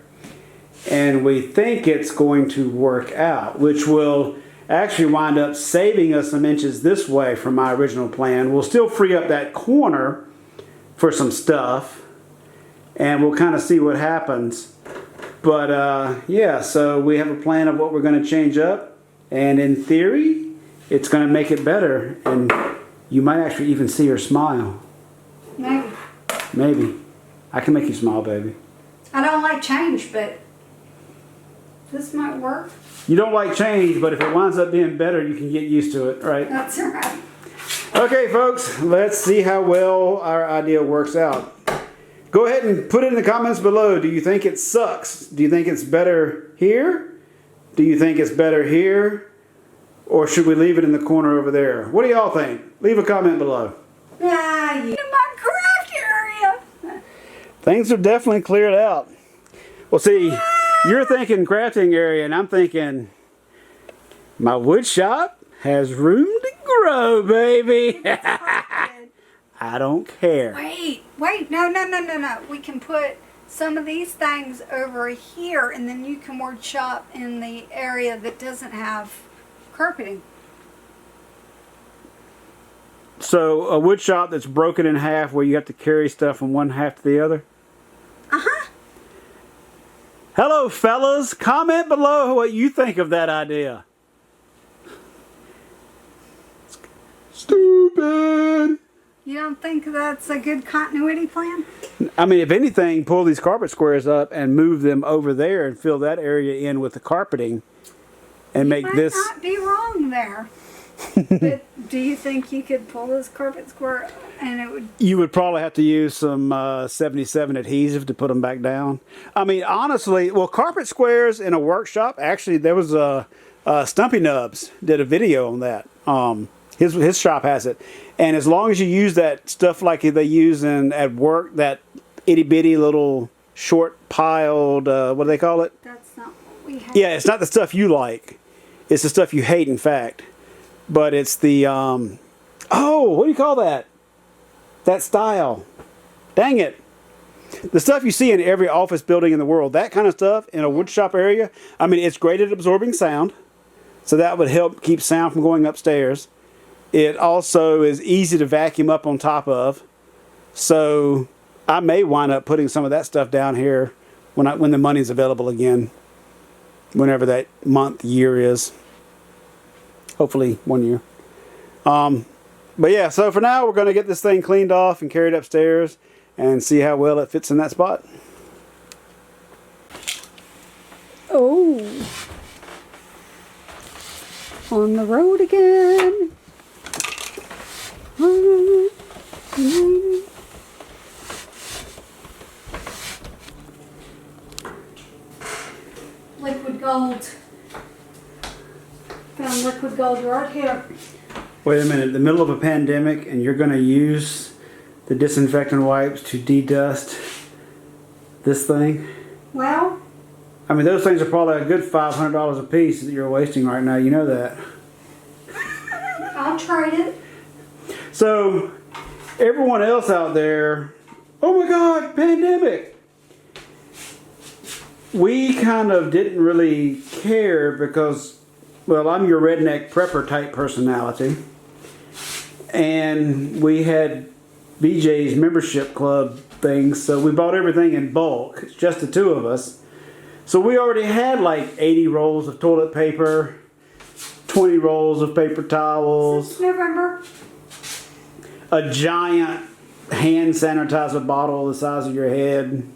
And we think it's going to work out, which will actually wind up saving us some inches this way from my original plan. We'll still free up that corner for some stuff. And we'll kind of see what happens. But yeah, so we have a plan of what we're going to change up. And in theory, it's going to make it better. And you might actually even see her smile. Maybe. Maybe. I can make you smile, baby. I don't like change, but this might work. You don't like change, but if it winds up being better, you can get used to it, right? That's right. Okay, folks, let's see how well our idea works out. Go ahead and put it in the comments below. Do you think it sucks? Do you think it's better here? Do you think it's better here, or should we leave it in the corner over there? What do y'all think? Leave a comment below. Ah, you in my craft area. Things are definitely cleared out. Well, see, you're thinking crafting area, and I'm thinking my wood shop has room to grow, baby. I don't care. Wait, no. We can put some of these things over here, and then you can wood shop in the area that doesn't have carpeting. So a wood shop that's broken in half where you have to carry stuff from one half to the other? Uh-huh. Hello, fellas. Comment below what you think of that idea. Stupid. You don't think that's a good continuity plan? I mean, if anything, pull these carpet squares up and move them over there and fill that area in with the carpeting and make this... You might not be wrong there. But do you think you could pull this carpet square and it would... You would probably have to use some 77 adhesive to put them back down. I mean, honestly, well, carpet squares in a workshop, actually, there was Stumpy Nubs did a video on that. His shop has it. And as long as you use that stuff like they use at work, that itty-bitty little short piled, what do they call it? That's not what we have. Yeah, it's not the stuff you like. It's the stuff you hate, in fact. But it's the, oh, what do you call that? That style. Dang it. The stuff you see in every office building in the world, that kind of stuff in a wood shop area, I mean, it's great at absorbing sound. So that would help keep sound from going upstairs. It also is easy to vacuum up on top of. So I may wind up putting some of that stuff down here when the money's available again. Whenever that month, year is. Hopefully 1 year. But yeah, so for now we're going to get this thing cleaned off and carried upstairs and see how well it fits in that spot. Oh. On the road again. Liquid gold. Found liquid gold right here. Wait a minute, the middle of a pandemic and you're going to use the disinfectant wipes to de-dust this thing? Well, I mean, those things are probably a good $500 a piece that you're wasting right now. You know that. I'll trade it. So, everyone else out there, oh my God, pandemic. We kind of didn't really care because, well, I'm your redneck prepper type personality. And we had BJ's membership club things, so we bought everything in bulk. It's just the two of us. So we already had like 80 rolls of toilet paper, 20 rolls of paper towels. Since November. A giant hand sanitizer bottle the size of your head.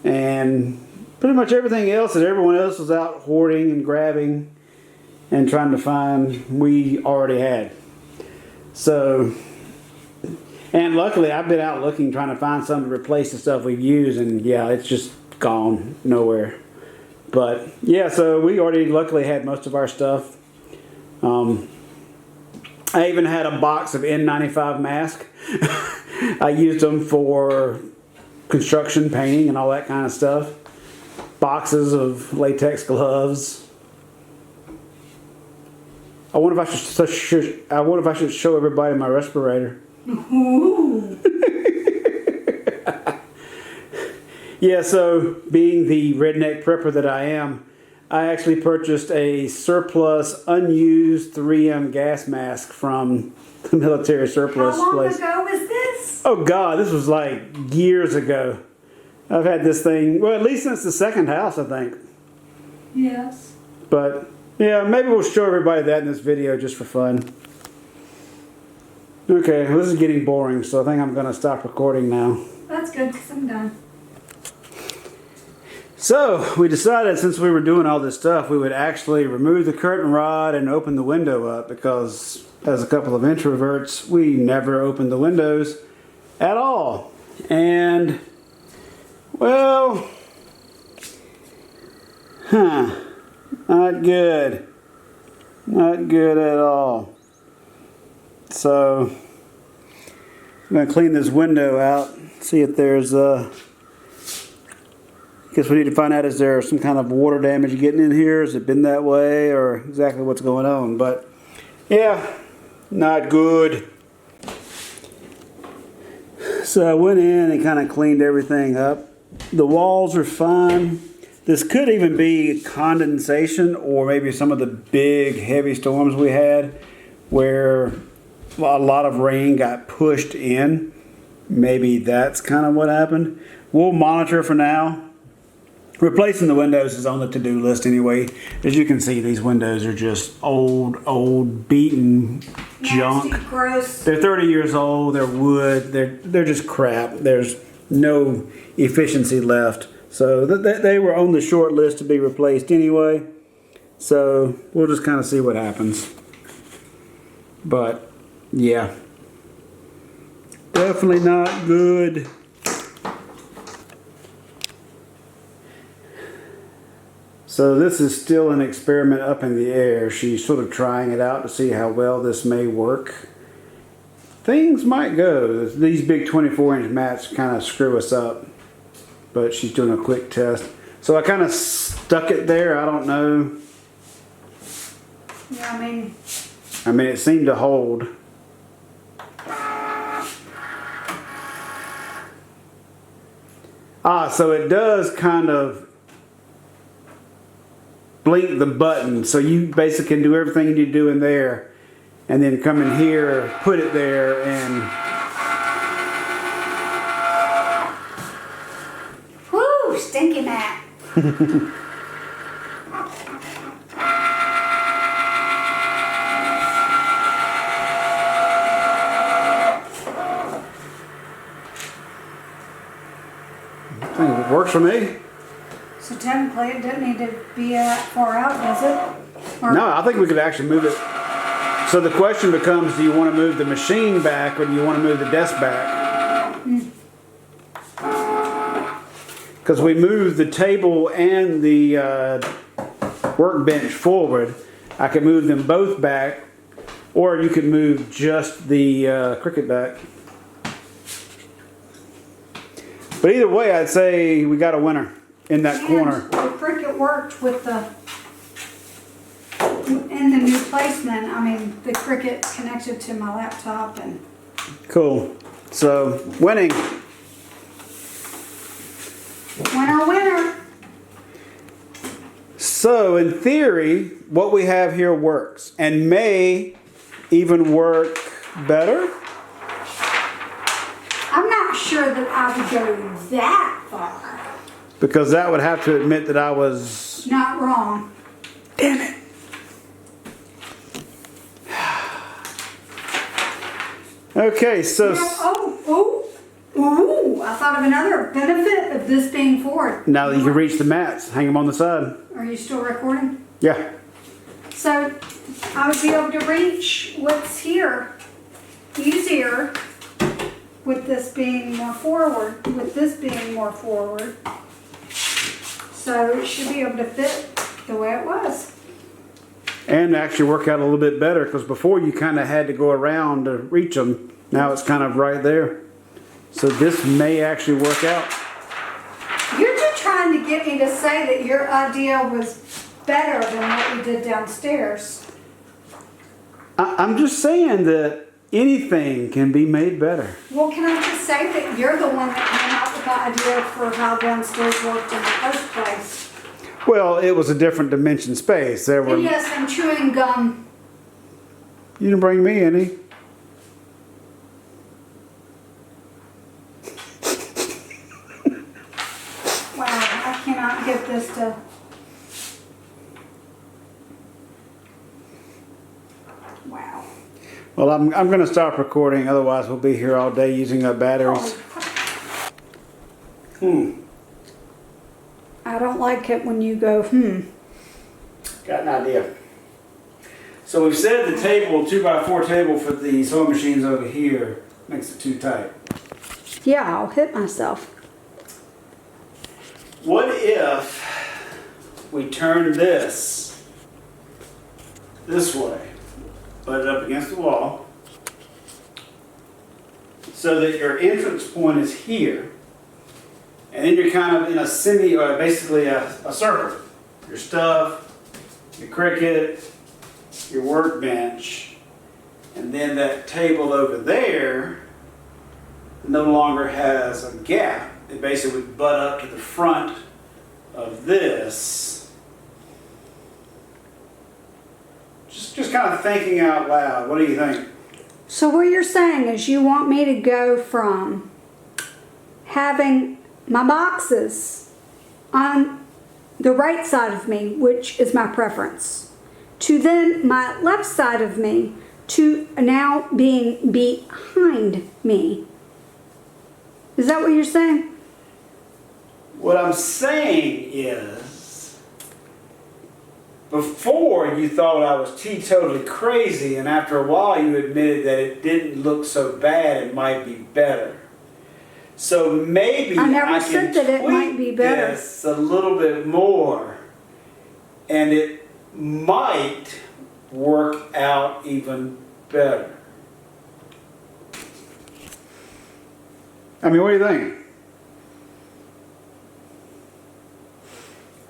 And pretty much everything else that everyone else was out hoarding and grabbing and trying to find, we already had. So, and luckily I've been out looking, trying to find something to replace the stuff we've used, and yeah, it's just gone nowhere. But yeah, so we already luckily had most of our stuff. I even had a box of N95 masks. I used them for construction, painting, and all that kind of stuff. Boxes of latex gloves. I wonder if I should show everybody my respirator. Ooh. Yeah, so being the redneck prepper that I am, I actually purchased a surplus, unused 3M gas mask from the military surplus place. How long ago was this? Oh God, this was like years ago. I've had this thing, well, at least since the second house, I think. Yes. But yeah, maybe we'll show everybody that in this video just for fun. Okay, well, this is getting boring, so I think I'm going to stop recording now. That's good, because I'm done. So, we decided since we were doing all this stuff, we would actually remove the curtain rod and open the window up, because as a couple of introverts, we never open the windows at all. And, well, Not good. Not good at all. So, I'm going to clean this window out. See if there's guess we need to find out, is there some kind of water damage getting in here? Has it been that way, or exactly what's going on? But yeah, not good. So I went in and kind of cleaned everything up. The walls are fine. This could even be condensation, or maybe some of the big heavy storms we had where a lot of rain got pushed in. Maybe that's kind of what happened. We'll monitor for now. Replacing the windows is on the to-do list anyway. As you can see, these windows are just old, beaten junk. Nasty, gross. They're 30 years old. They're wood. They're just crap. There's no efficiency left. So they were on the short list to be replaced anyway. So we'll just kind of see what happens. But yeah, definitely not good. So this is still an experiment up in the air. She's sort of trying it out to see how well this may work. Things might go. These big 24-inch mats kind of screw us up. But she's doing a quick test. So I kind of stuck it there. I don't know. Yeah, I mean, it seemed to hold. So it does kind of blink the button, so you basically can do everything you need to do in there, and then come in here, put it there, and whoo, stinky mat. I think it works for me. So technically it doesn't need to be that far out, does it? Or No, I think we could actually move it. So the question becomes, do you want to move the machine back, or do you want to move the desk back? Because we moved the table and the workbench forward. I could move them both back, or you could move just the Cricut back. But either way, I'd say we got a winner in that corner. The Cricut worked with in the new placement. I mean, the Cricut connected to my laptop and. Cool. So, winning. Winner, winner. So, in theory, what we have here works, and may even work better. I'm not sure that I would go that far. Because that would have to admit that I was... Not wrong. Damn it. Okay, so... Oh, I thought of another benefit of this being forward. Now that you can reach the mats, hang them on the side. Are you still recording? Yeah. So, I would be able to reach what's here easier with this being more forward, So it should be able to fit the way it was. And actually work out a little bit better, because before you kind of had to go around to reach them. Now it's kind of right there. So this may actually work out. You're just trying to get me to say that your idea was better than what we did downstairs. I'm just saying that anything can be made better. Well, can I just say that you're the one that came up with the idea for how downstairs worked in the first place? Well, it was a different dimension space. There were. And yes, I'm chewing gum. You didn't bring me any. Wow, I cannot get this to... Wow. Well, I'm going to stop recording, otherwise we'll be here all day using up batteries. I don't like it when you go, Got an idea. So we've said the table, 2x4 table for the sewing machines over here, makes it too tight. Yeah, I'll hit myself. What if we turn this this way. Put it up against the wall so that your entrance point is here. And then you're kind of in a semi, or basically a circle. Your stuff, your Cricut, your workbench, and then that table over there no longer has a gap. It basically would butt up to the front of this. Just kind of thinking out loud. What do you think? So what you're saying is you want me to go from having my boxes on the right side of me, which is my preference, to then my left side of me, to now being behind me. Is that what you're saying? What I'm saying is, before you thought I was teetotally crazy, and after a while you admitted that it didn't look so bad, it might be better. So maybe I never I said can that it might tweak be better. this a little bit more, and it might work out even better. I mean, what do you think?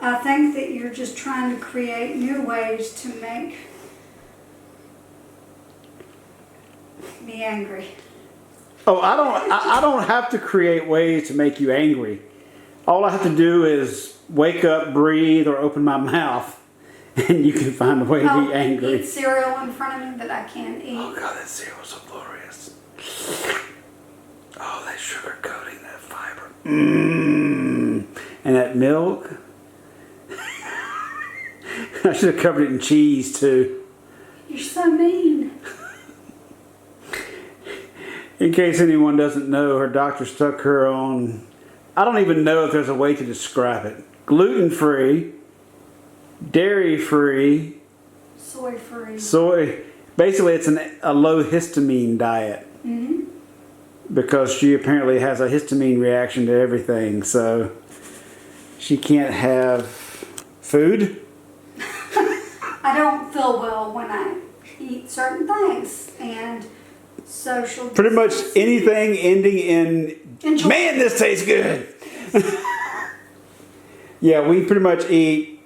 I think that you're just trying to create new ways to make me angry. Oh, I don't have to create ways to make you angry. All I have to do is wake up, breathe, or open my mouth, and you can find a way to be angry. Eat cereal in front of me that I can't eat. Oh God, that cereal's so glorious. Oh, that sugar coating, that fiber. Mmm. And that milk. I should have covered it in cheese too. You're so mean. In case anyone doesn't know, her doctor stuck her on, I don't even know if there's a way to describe it. Gluten-free, dairy-free, Soy-free. soy. Basically, it's a low histamine diet. Mm-hmm. Because she apparently has a histamine reaction to everything, so she can't have food. I don't feel well when I eat certain things, and social. Pretty much anything ending in, Enjoy. man, this tastes good. Yeah, we pretty much eat,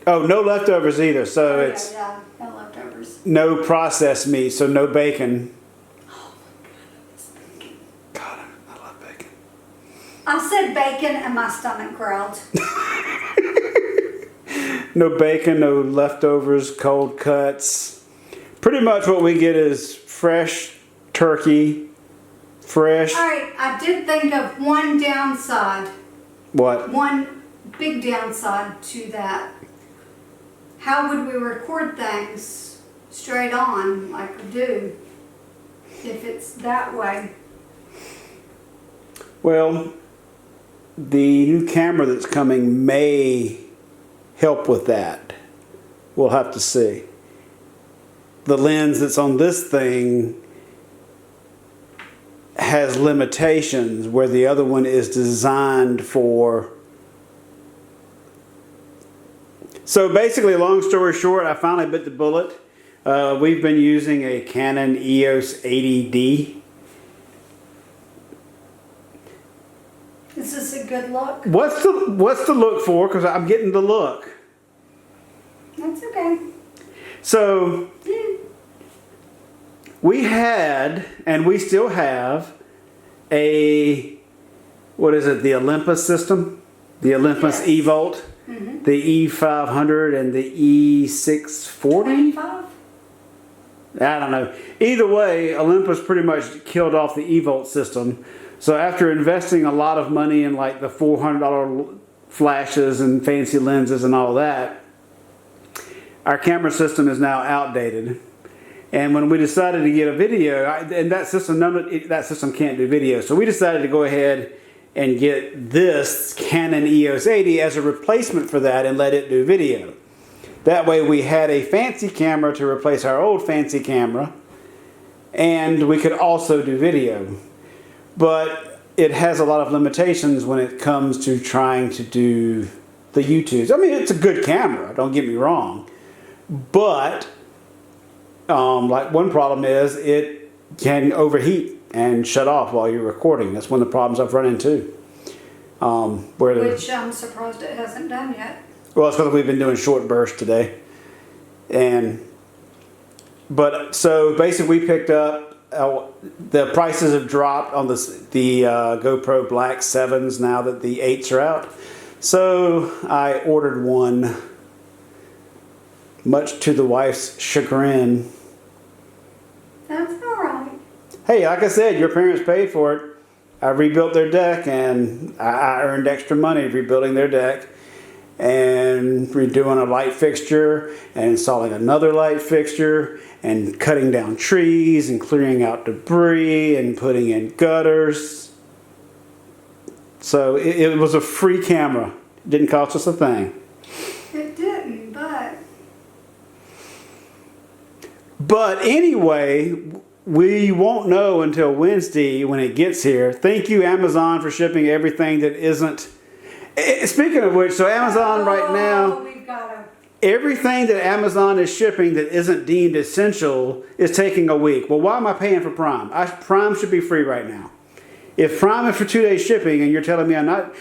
no leftovers either, so it's Yeah, no leftovers. no processed meat, so no bacon. Oh my goodness. God, I love bacon. I said bacon and my stomach growled. No bacon, no leftovers, cold cuts. Pretty much what we get is fresh turkey, fresh. All right, I did think of one downside. What? One big downside to that. How would we record things straight on like we do if it's that way? Well, the new camera that's coming may help with that. We'll have to see. The lens that's on this thing has limitations where the other one is designed for. So basically, long story short, I finally bit the bullet. We've been using a Canon EOS 80D. Is this a good look? What's the look for? Because I'm getting the look. That's okay. So we had, and we still have, a, what is it, the Olympus system? The Olympus Yes. E-Volt? Mm-hmm. The E500 and the E640? 25? I don't know. Either way, Olympus pretty much killed off the E-Volt system. So after investing a lot of money in like the $400 flashes and fancy lenses and all that, our camera system is now outdated. And when we decided to get a video, and that system can't do video, so we decided to go ahead and get this Canon EOS 80 as a replacement for that and let it do video. That way we had a fancy camera to replace our old fancy camera, and we could also do video. But it has a lot of limitations when it comes to trying to do the YouTubes. I mean, it's a good camera, don't get me wrong. But Like one problem is it can overheat and shut off while you're recording. That's one of the problems I've run into. Which I'm surprised it hasn't done yet. Well, it's because we've been doing short bursts today. But so basically we picked up, the prices have dropped on the GoPro Black 7s now that the 8s are out. So I ordered one, much to the wife's chagrin. That's all right. Hey, like I said, your parents paid for it. I rebuilt their deck, and I earned extra money rebuilding their deck and redoing a light fixture and installing another light fixture and cutting down trees and clearing out debris and putting in gutters. So it was a free camera. It didn't cost us a thing. It didn't, but... But anyway, we won't know until Wednesday when it gets here. Thank you, Amazon, for shipping everything that isn't... Speaking of which, so Amazon right now... We've got Everything that Amazon is shipping that isn't deemed essential is taking a week. Well, why am I paying for Prime? Prime should be free right now. If Prime is for 2-day shipping and you're telling me I'm not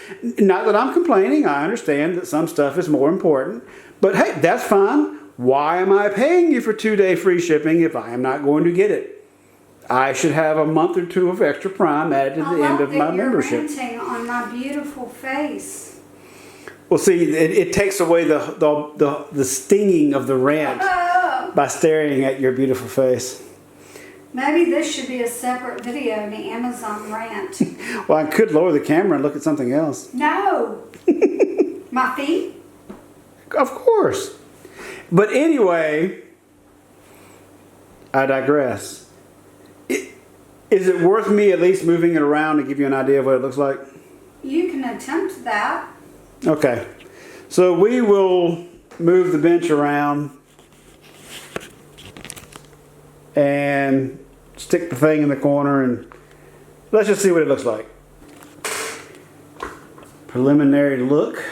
that I'm complaining, I understand that some stuff is more important. But hey, that's fine. Why am I paying you for 2-day free shipping if I am not going to get it? I should have a month or two of extra Prime added to the end of my membership. You're ranting on my beautiful face. Well, see, it takes away the stinging of the rant by staring at your beautiful face. Maybe this should be a separate video, the Amazon rant. Well, I could lower the camera and look at something else. No. My feet? Of course. But anyway, I digress. Is it worth me at least moving it around to give you an idea of what it looks like? You can attempt that. Okay, so we will move the bench around and stick the thing in the corner and let's just see what it looks like. Preliminary look.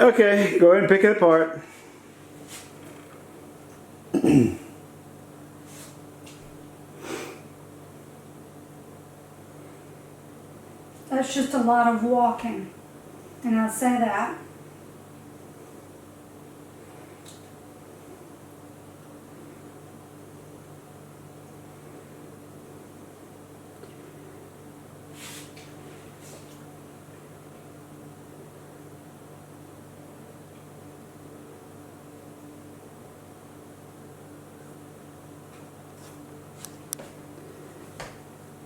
Okay, go ahead and pick it apart. That's just a lot of walking. And I say that.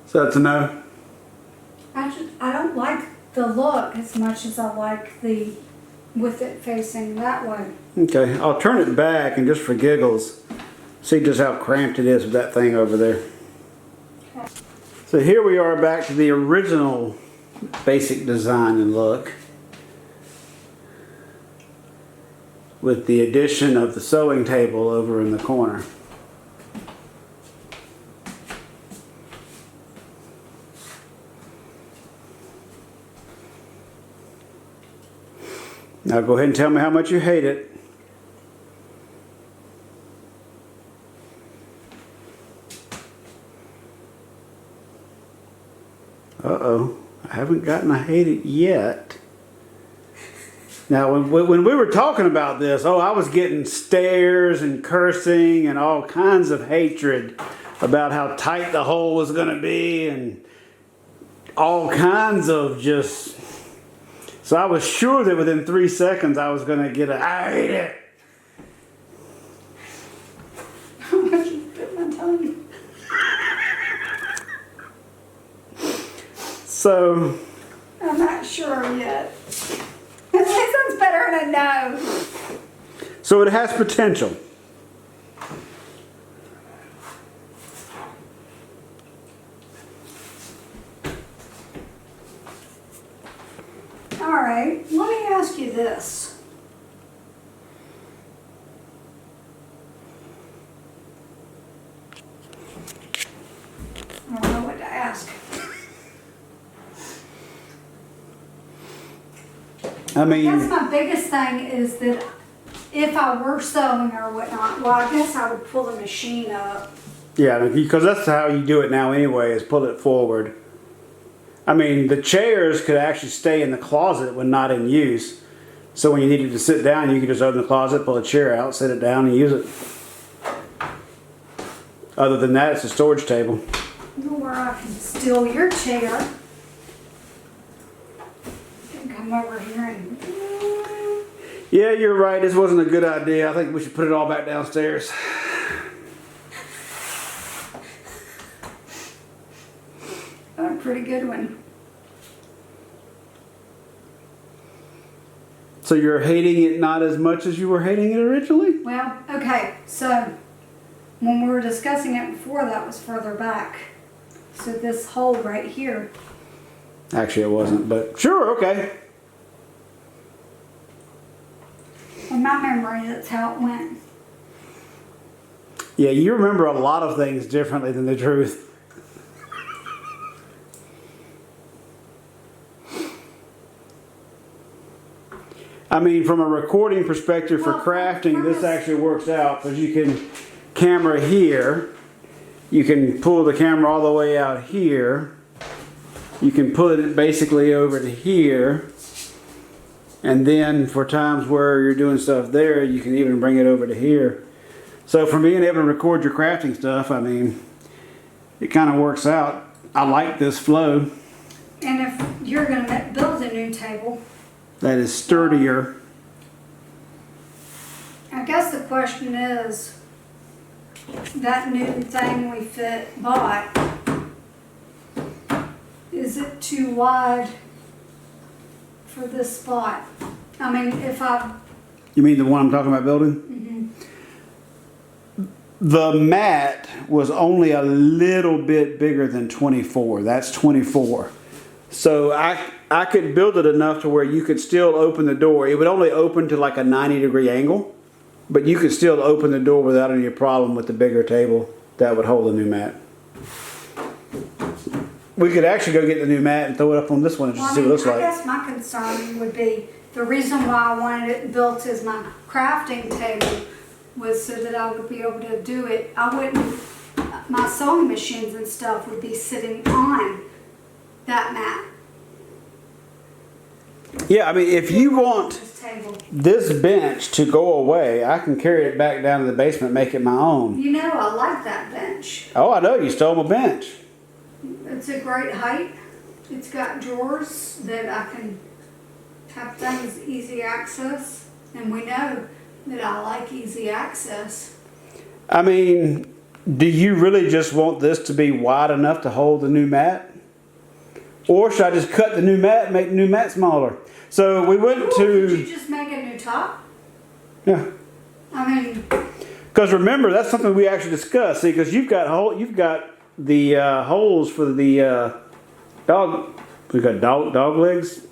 So that's a no? I don't like the look as much as I like with it facing that way. Okay, I'll turn it back and just for giggles, see just how cramped it is with that thing over there. Okay. So here we are back to the original basic design and look, with the addition of the sewing table over in the corner. Now go ahead and tell me how much you hate it. Uh-oh, I haven't gotten a hate it yet. Now when we were talking about this, I was getting stares and cursing and all kinds of hatred about how tight the hole was going to be and all kinds of just... So I was sure that within 3 seconds I was going to get I hate it. How much you bit my tongue? So... I'm not sure yet. That sounds better than a no. So it has potential. Alright, let me ask you this. I don't know what to ask. I mean, I guess my biggest thing is that if I were sewing or whatnot, well, I guess I would pull the machine up. yeah, because that's how you do it now anyway, is pull it forward. I mean, the chairs could actually stay in the closet when not in use. So when you needed to sit down, you could just open the closet, pull a chair out, sit it down, and use it. Other than that, it's a storage table. Or I can steal your chair and come over here and... Yeah, you're right. This wasn't a good idea. I think we should put it all back downstairs. A pretty good one. So you're hating it not as much as you were hating it originally? Well, okay, so when we were discussing it before, that was further back. So this hole right here. Actually, it wasn't, but sure, okay. In my memory, that's how it went. Yeah, you remember a lot of things differently than the truth. I mean, from a recording perspective for Well, crafting, this first- actually works out because you can camera here. You can pull the camera all the way out here. You can pull it basically over to here. And then for times where you're doing stuff there, you can even bring it over to here. So from being able to record your crafting stuff, I mean, it kind of works out. I like this flow. And if you're going to build a new table, That is sturdier. I guess the question is, that new thing we bought, is it too wide for this spot? I mean, if I... You mean the one I'm talking about building? The mat was only a little bit bigger than 24. That's 24. So I could build it enough to where you could still open the door. It would only open to like a 90-degree angle, but you could still open the door without any problem with the bigger table that would hold the new mat. We could actually go get the new mat and throw it up on this one and just see what it looks I like. guess my concern would be, the reason why I wanted it built as my crafting table was so that I would be able to do it. I wouldn't, my sewing machines and stuff would be sitting on that mat. Yeah, I mean, if you want This table. this bench to go away, I can carry it back down to the basement, make it my own. You know, I like that bench. Oh, I know, you stole my bench. It's a great height. It's got drawers that I can have things easy access. And we know that I like easy access. I mean, do you really just want this to be wide enough to hold the new mat? Or should I just cut the new mat and make the new mat smaller? So we went Could you to... just make a new top? Yeah. I mean, Because remember, that's something we actually discussed. See, because you've got the holes for the dog... We got dog legs?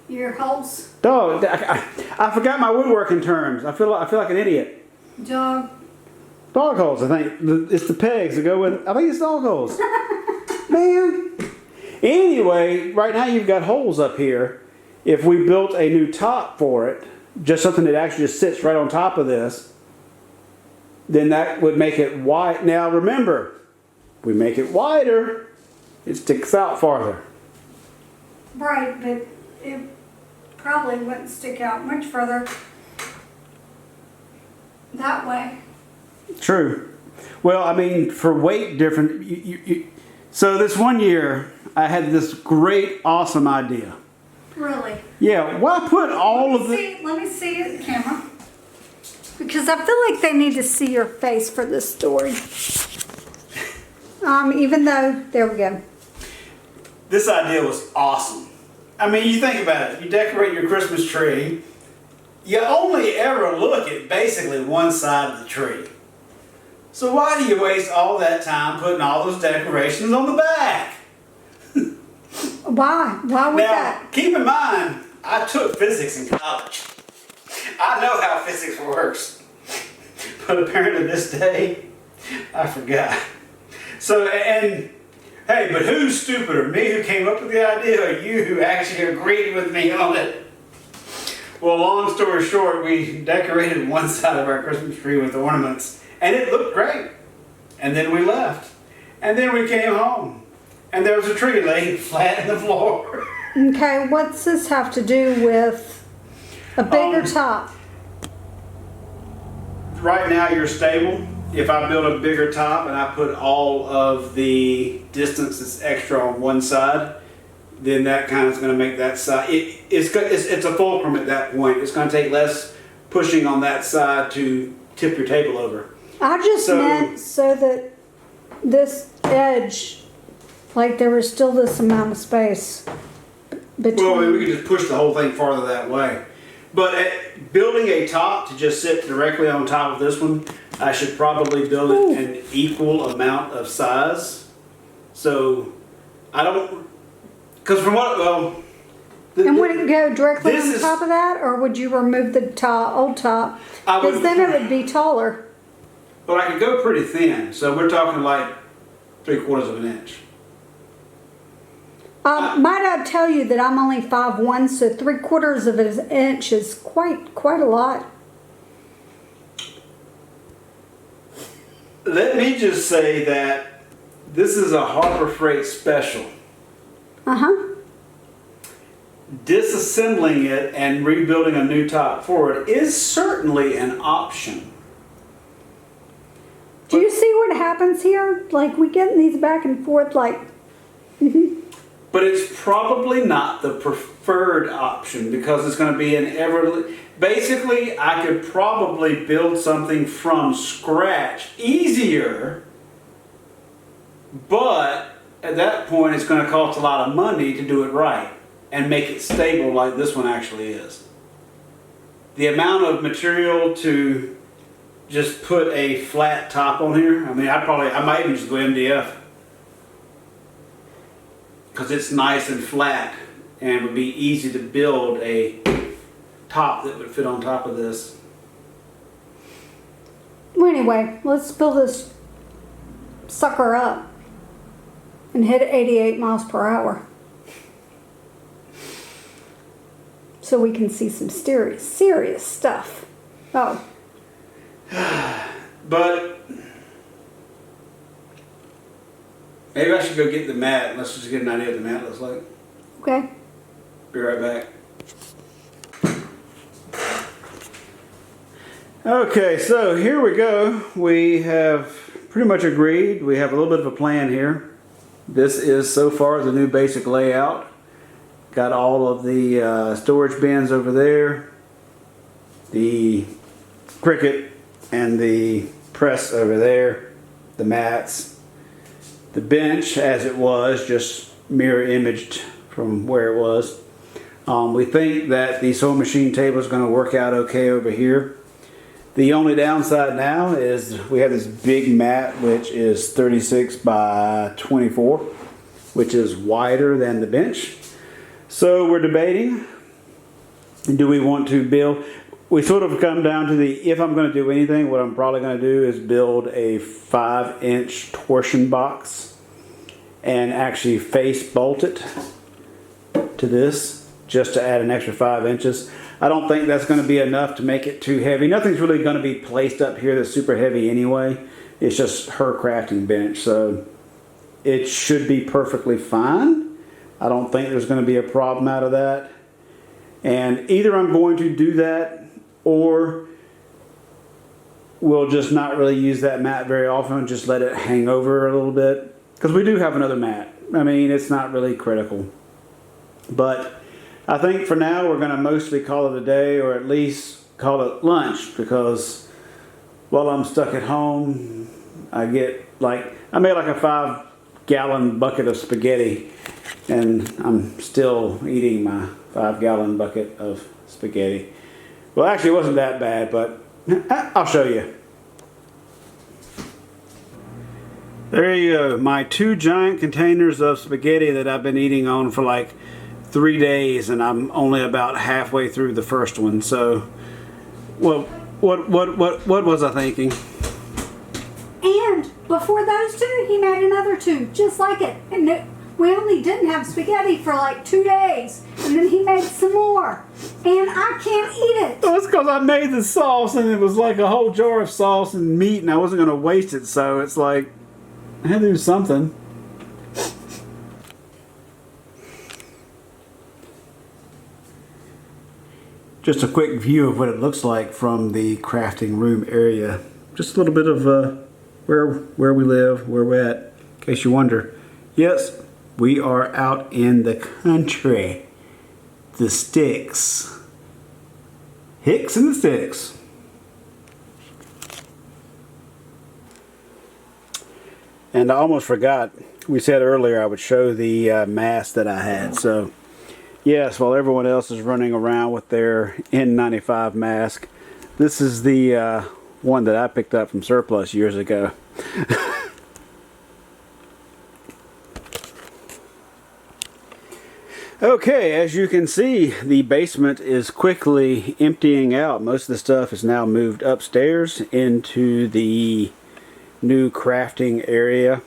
your holes, Dog... I forgot my woodworking terms. I feel like an idiot. dog. Dog holes, I think. It's the pegs that go with... I think it's dog holes. Man. Anyway, right now you've got holes up here. If we built a new top for it, just something that actually just sits right on top of this, then that would make it wide. Now remember, we make it wider, it sticks out farther. Right, but it probably wouldn't stick out much further that way. True. Well, I mean, for weight difference, so this one year, I had this great, awesome idea. Really. Yeah, why put all of the... Let me see it, camera. Because I feel like they need to see your face for this story. Even though, there we go. This idea was awesome. I mean, you think about it. You decorate your Christmas tree. You only ever look at basically one side of the tree. So why do you waste all that time putting all those decorations on the back? Well, Why? Why would Now, that? keep in mind, I took physics in college. I know how physics works. But apparently this day, I forgot. So, and hey, but who's stupider? Me who came up with the idea, or you who actually agreed with me on it? Well, long story short, we decorated one side of our Christmas tree with ornaments, and it looked great. And then we left. And then we came home, and there was a tree laying flat in the floor. Okay, what's this have to do with a bigger top? Right now you're stable. If I build a bigger top and I put all of the distance that's extra on one side, then that kind of is going to make that side, it's a fulcrum at that point. It's going to take less pushing on that side to tip your table over. I just meant so that this edge, like there was still this amount of space between. Well, we could just push the whole thing farther that way. But building a top to just sit directly on top of this one, I should probably build it an equal amount of size. So I don't, because from what, well. And would it go directly on top of that, or would you remove the old top? Because then it would be taller. Well, I could go pretty thin, so we're talking like 3/4 of an inch. Might I tell you that I'm only 5'1", so 3/4 of an inch is quite a lot. Let me just say that this is a Harbor Freight special. Disassembling it and rebuilding a new top for it is certainly an option. Do you see what happens here? Like we get these back and forth like... But it's probably not the preferred option because it's going to be an basically, I could probably build something from scratch easier, but at that point it's going to cost a lot of money to do it right and make it stable like this one actually is. The amount of material to just put a flat top on here, I mean, I might even just go MDF. Because it's nice and flat and would be easy to build a top that would fit on top of this. Well, anyway, let's build this sucker up and hit 88 miles per hour. So we can see some serious stuff. Oh. But maybe I should go get the mat. Let's just get an idea what the mat looks like. Okay. Be right back. Okay, so here we go. We have pretty much agreed. We have a little bit of a plan here. This is so far the new basic layout. Got all of the storage bins over there, the Cricut and the press over there, the mats, the bench as it was, just mirror imaged from where it was. We think that the sewing machine table is going to work out okay over here. The only downside now is we have this big mat which is 36 by 24, which is wider than the bench. So we're debating, do we want to build, we sort of come down to the, if I'm going to do anything, what I'm probably going to do is build a 5-inch torsion box and actually face bolt it to this just to add an extra 5 inches. I don't think that's going to be enough to make it too heavy. Nothing's really going to be placed up here that's super heavy anyway. It's just her crafting bench, so it should be perfectly fine. I don't think there's going to be a problem out of that. And either I'm going to do that or we'll just not really use that mat very often, just let it hang over a little bit. Because we do have another mat. I mean, it's not really critical. But I think for now we're going to mostly call it a day, or at least call it lunch, because while I'm stuck at home, I made like a 5-gallon bucket of spaghetti, and I'm still eating my 5-gallon bucket of spaghetti. Well, actually it wasn't that bad, but I'll show you. There you go. My 2 giant containers of spaghetti that I've been eating on for like 3 days, and I'm only about halfway through the first one. So, what was I thinking? And before those 2, he made another 2 just like it. And we only didn't have spaghetti for like 2 days, and then he made some more, and I can't eat it. Well, it's because I made the sauce, and it was like a whole jar of sauce and meat, and I wasn't going to waste it. So it's like I had to do something. Just a quick view of what it looks like from the crafting room area. Just a little bit of where we live, where we're at, in case you wonder. Yes, we are out in the country. The sticks. Hicks and the sticks. And I almost forgot, we said earlier I would show the mask that I had. So, yes, while everyone else is running around with their N95 mask, this is the one that I picked up from Surplus years ago. Okay, as you can see, the basement is quickly emptying out. Most of the stuff is now moved upstairs into the new crafting area.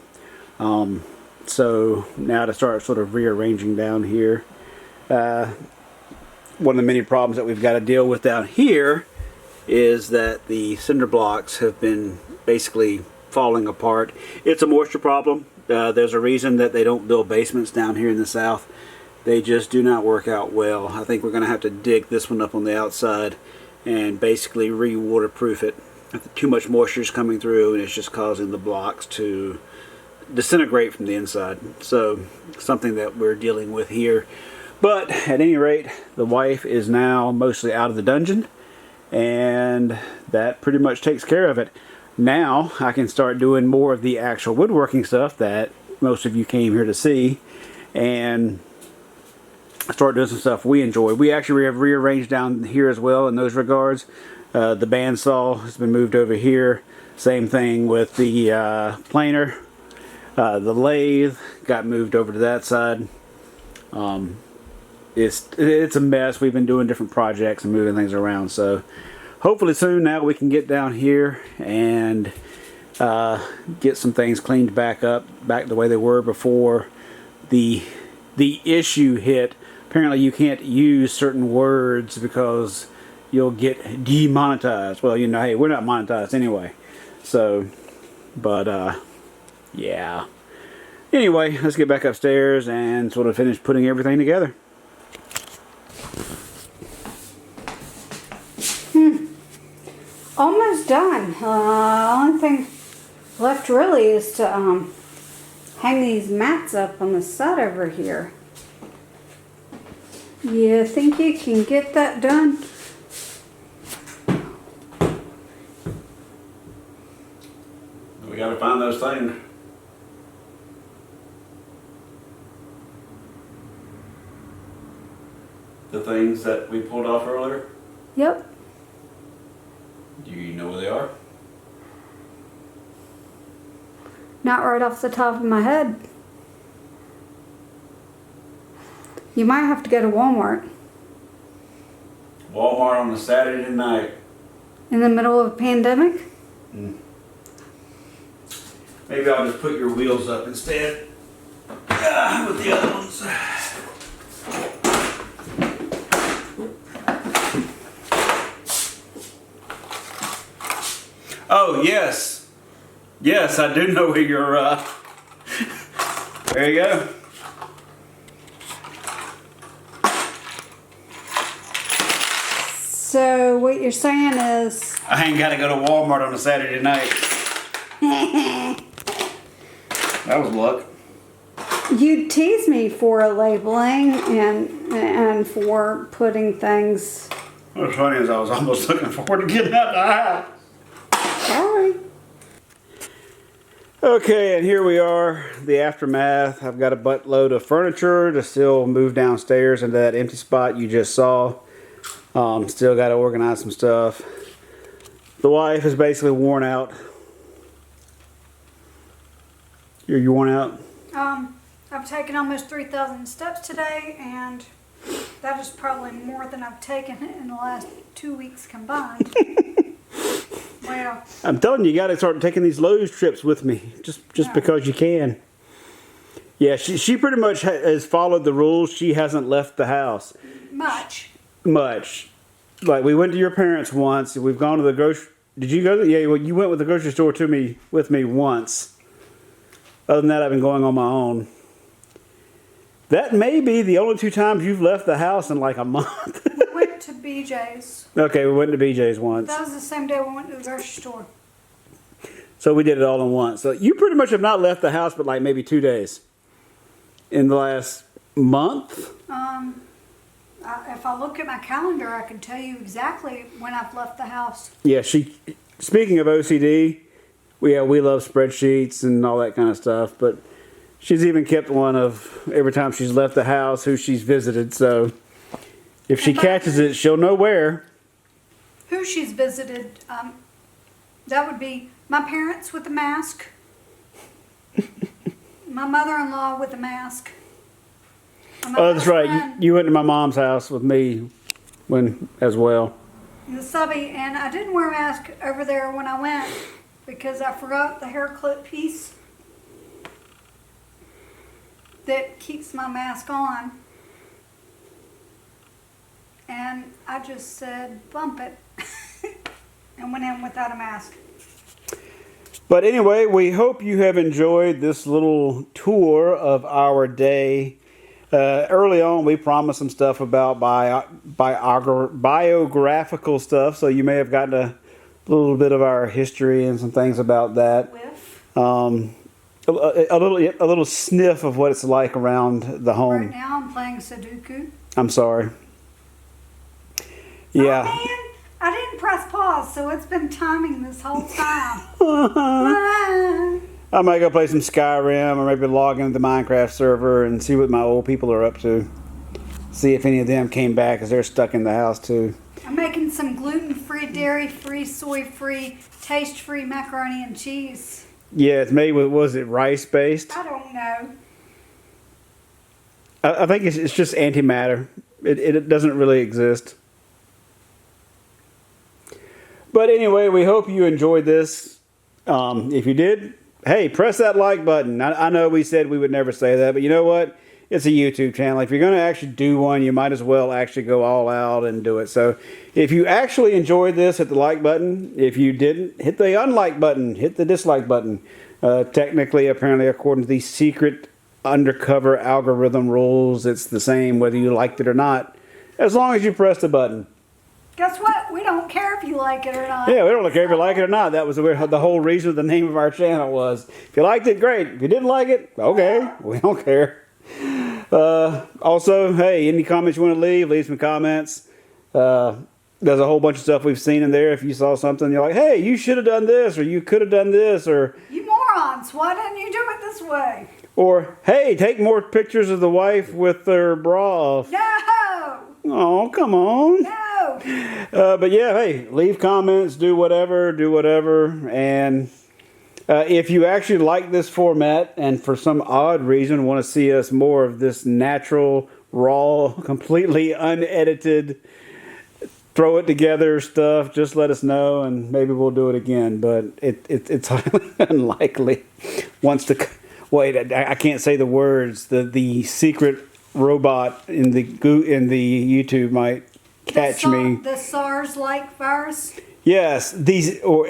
So now to start sort of rearranging down here. One of the many problems that we've got to deal with down here is that the cinder blocks have been basically falling apart. It's a moisture problem. There's a reason that they don't build basements down here in the South. They just do not work out well. I think we're going to have to dig this one up on the outside and basically re-waterproof it. Too much moisture is coming through, and it's just causing the blocks to disintegrate from the inside. So something that we're dealing with here. But at any rate, the wife is now mostly out of the dungeon, and that pretty much takes care of it. Now I can start doing more of the actual woodworking stuff that most of you came here to see, and start doing some stuff we enjoy. We actually have rearranged down here as well in those regards. The bandsaw has been moved over here. Same thing with the planer. The lathe got moved over to that side. It's a mess. We've been doing different projects and moving things around. So hopefully soon now we can get down here and get some things cleaned back up, back the way they were before the issue hit. Apparently you can't use certain words because you'll get demonetized. Well, you know, hey, we're not monetized anyway. So, but yeah. Anyway, let's get back upstairs and sort of finish putting everything together. Almost done. Only thing left really is to hang these mats up on the side over here. You think you can get that done? We gotta find those things. The things that we pulled off earlier? Yep. Do you know where they are? Not right off the top of my head. You might have to go to Walmart. Walmart on a Saturday night. In the middle of a pandemic? Maybe I'll just put your wheels up instead. With the other ones. Oh, yes. Yes, I do know where you're, there you go. So what you're saying is... I ain't got to go to Walmart on a Saturday night. That was luck. You tease me for labeling and for putting things... What's funny is I was almost looking forward to getting out of the house. Sorry. Okay, and here we are, the aftermath. I've got a buttload of furniture to still move downstairs into that empty spot you just saw. Still got to organize some stuff. The wife is basically worn out. You worn out? I've taken almost 3,000 steps today, and that is probably more than I've taken in the last 2 weeks combined. Well, I'm telling you, you got to start taking these Lowe's trips with me, just because you can. Yeah, she pretty much has followed the rules. She hasn't left the house. Much. Like, we went to your parents once. We've gone to the grocery. Did you go? Yeah, well, you went with the grocery store with me once. Other than that, I've been going on my own. That may be the only 2 times you've left the house in like a month. We went to BJ's. Okay, we went to BJ's once. That was the same day we went to the grocery store. So we did it all in one. So you pretty much have not left the house but like maybe 2 days in the last month. If I look at my calendar, I can tell you exactly when I've left the house. Yeah, speaking of OCD, we love spreadsheets and all that kind of stuff, but she's even kept one of every time she's left the house, who she's visited. So if she catches it, she'll know where. Who she's visited, that would be my parents with a mask, my mother-in-law with a mask. Oh, that's right. You went to my mom's house with me as well. The subby, and I didn't wear a mask over there when I went because I forgot the hair clip piece that keeps my mask on. And I just said, bump it, and went in without a mask. But anyway, we hope you have enjoyed this little tour of our day. Early on, we promised some stuff about biographical stuff, so you may have gotten a little bit of our history and some things about that. A little sniff of what it's like around the home. Right now, I'm playing Sudoku. I'm sorry. Yeah. Oh, man, I didn't press pause, so it's been timing this whole time. I might go play some Skyrim or maybe log into the Minecraft server and see what my old people are up to. See if any of them came back because they're stuck in the house too. I'm making some gluten-free, dairy-free, soy-free, taste-free macaroni and cheese. Yeah, it's made with, was it rice-based? I don't know. I think it's just antimatter. It doesn't really exist. But anyway, we hope you enjoyed this. If you did, hey, press that like button. I know we said we would never say that, but you know what? It's a YouTube channel. If you're going to actually do one, you might as well actually go all out and do it. So if you actually enjoyed this, hit the like button. If you didn't, hit the unlike button. Hit the dislike button. Technically, apparently, according to the secret undercover algorithm rules, it's the same whether you liked it or not, as long as you press the button. Guess what? We don't care if you like it or not. Yeah, we don't care if you like it or not. That was the whole reason the name of our channel was. If you liked it, great. If you didn't like it, okay. We don't care. Also, hey, any comments you want to leave some comments. There's a whole bunch of stuff we've seen in there. If you saw something, you're like, hey, you should have done this, or you could have done this, or... You morons, why didn't you do it this way? Or, hey, take more pictures of the wife with her bra off. No! Oh, come on. No! But yeah, hey, leave comments, do whatever, and if you actually like this format and for some odd reason want to see us more of this natural, raw, completely unedited, throw it together stuff, just let us know and maybe we'll do it again. But it's highly unlikely. Wait, I can't say the words. The secret robot in the YouTube might catch me. The SARS-like virus? Yes, these, or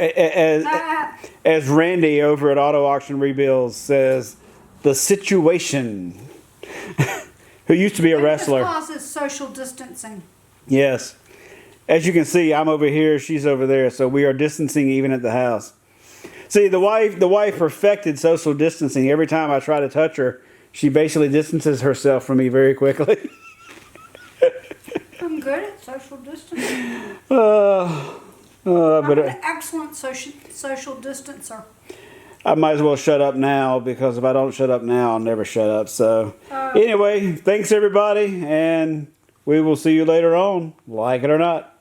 as Randy over at Auto Auction Rebuilds says, the situation. Who used to be a wrestler. This causes social distancing. Yes. As you can see, I'm over here, she's over there, so we are distancing even at the house. See, the wife perfected social distancing. Every time I try to touch her, she basically distances herself from me very quickly. I'm good at social distancing. I'm an excellent social distancer. I might as well shut up now, because if I don't shut up now, I'll never shut up. So anyway, thanks everybody, and we will see you later on, like it or not.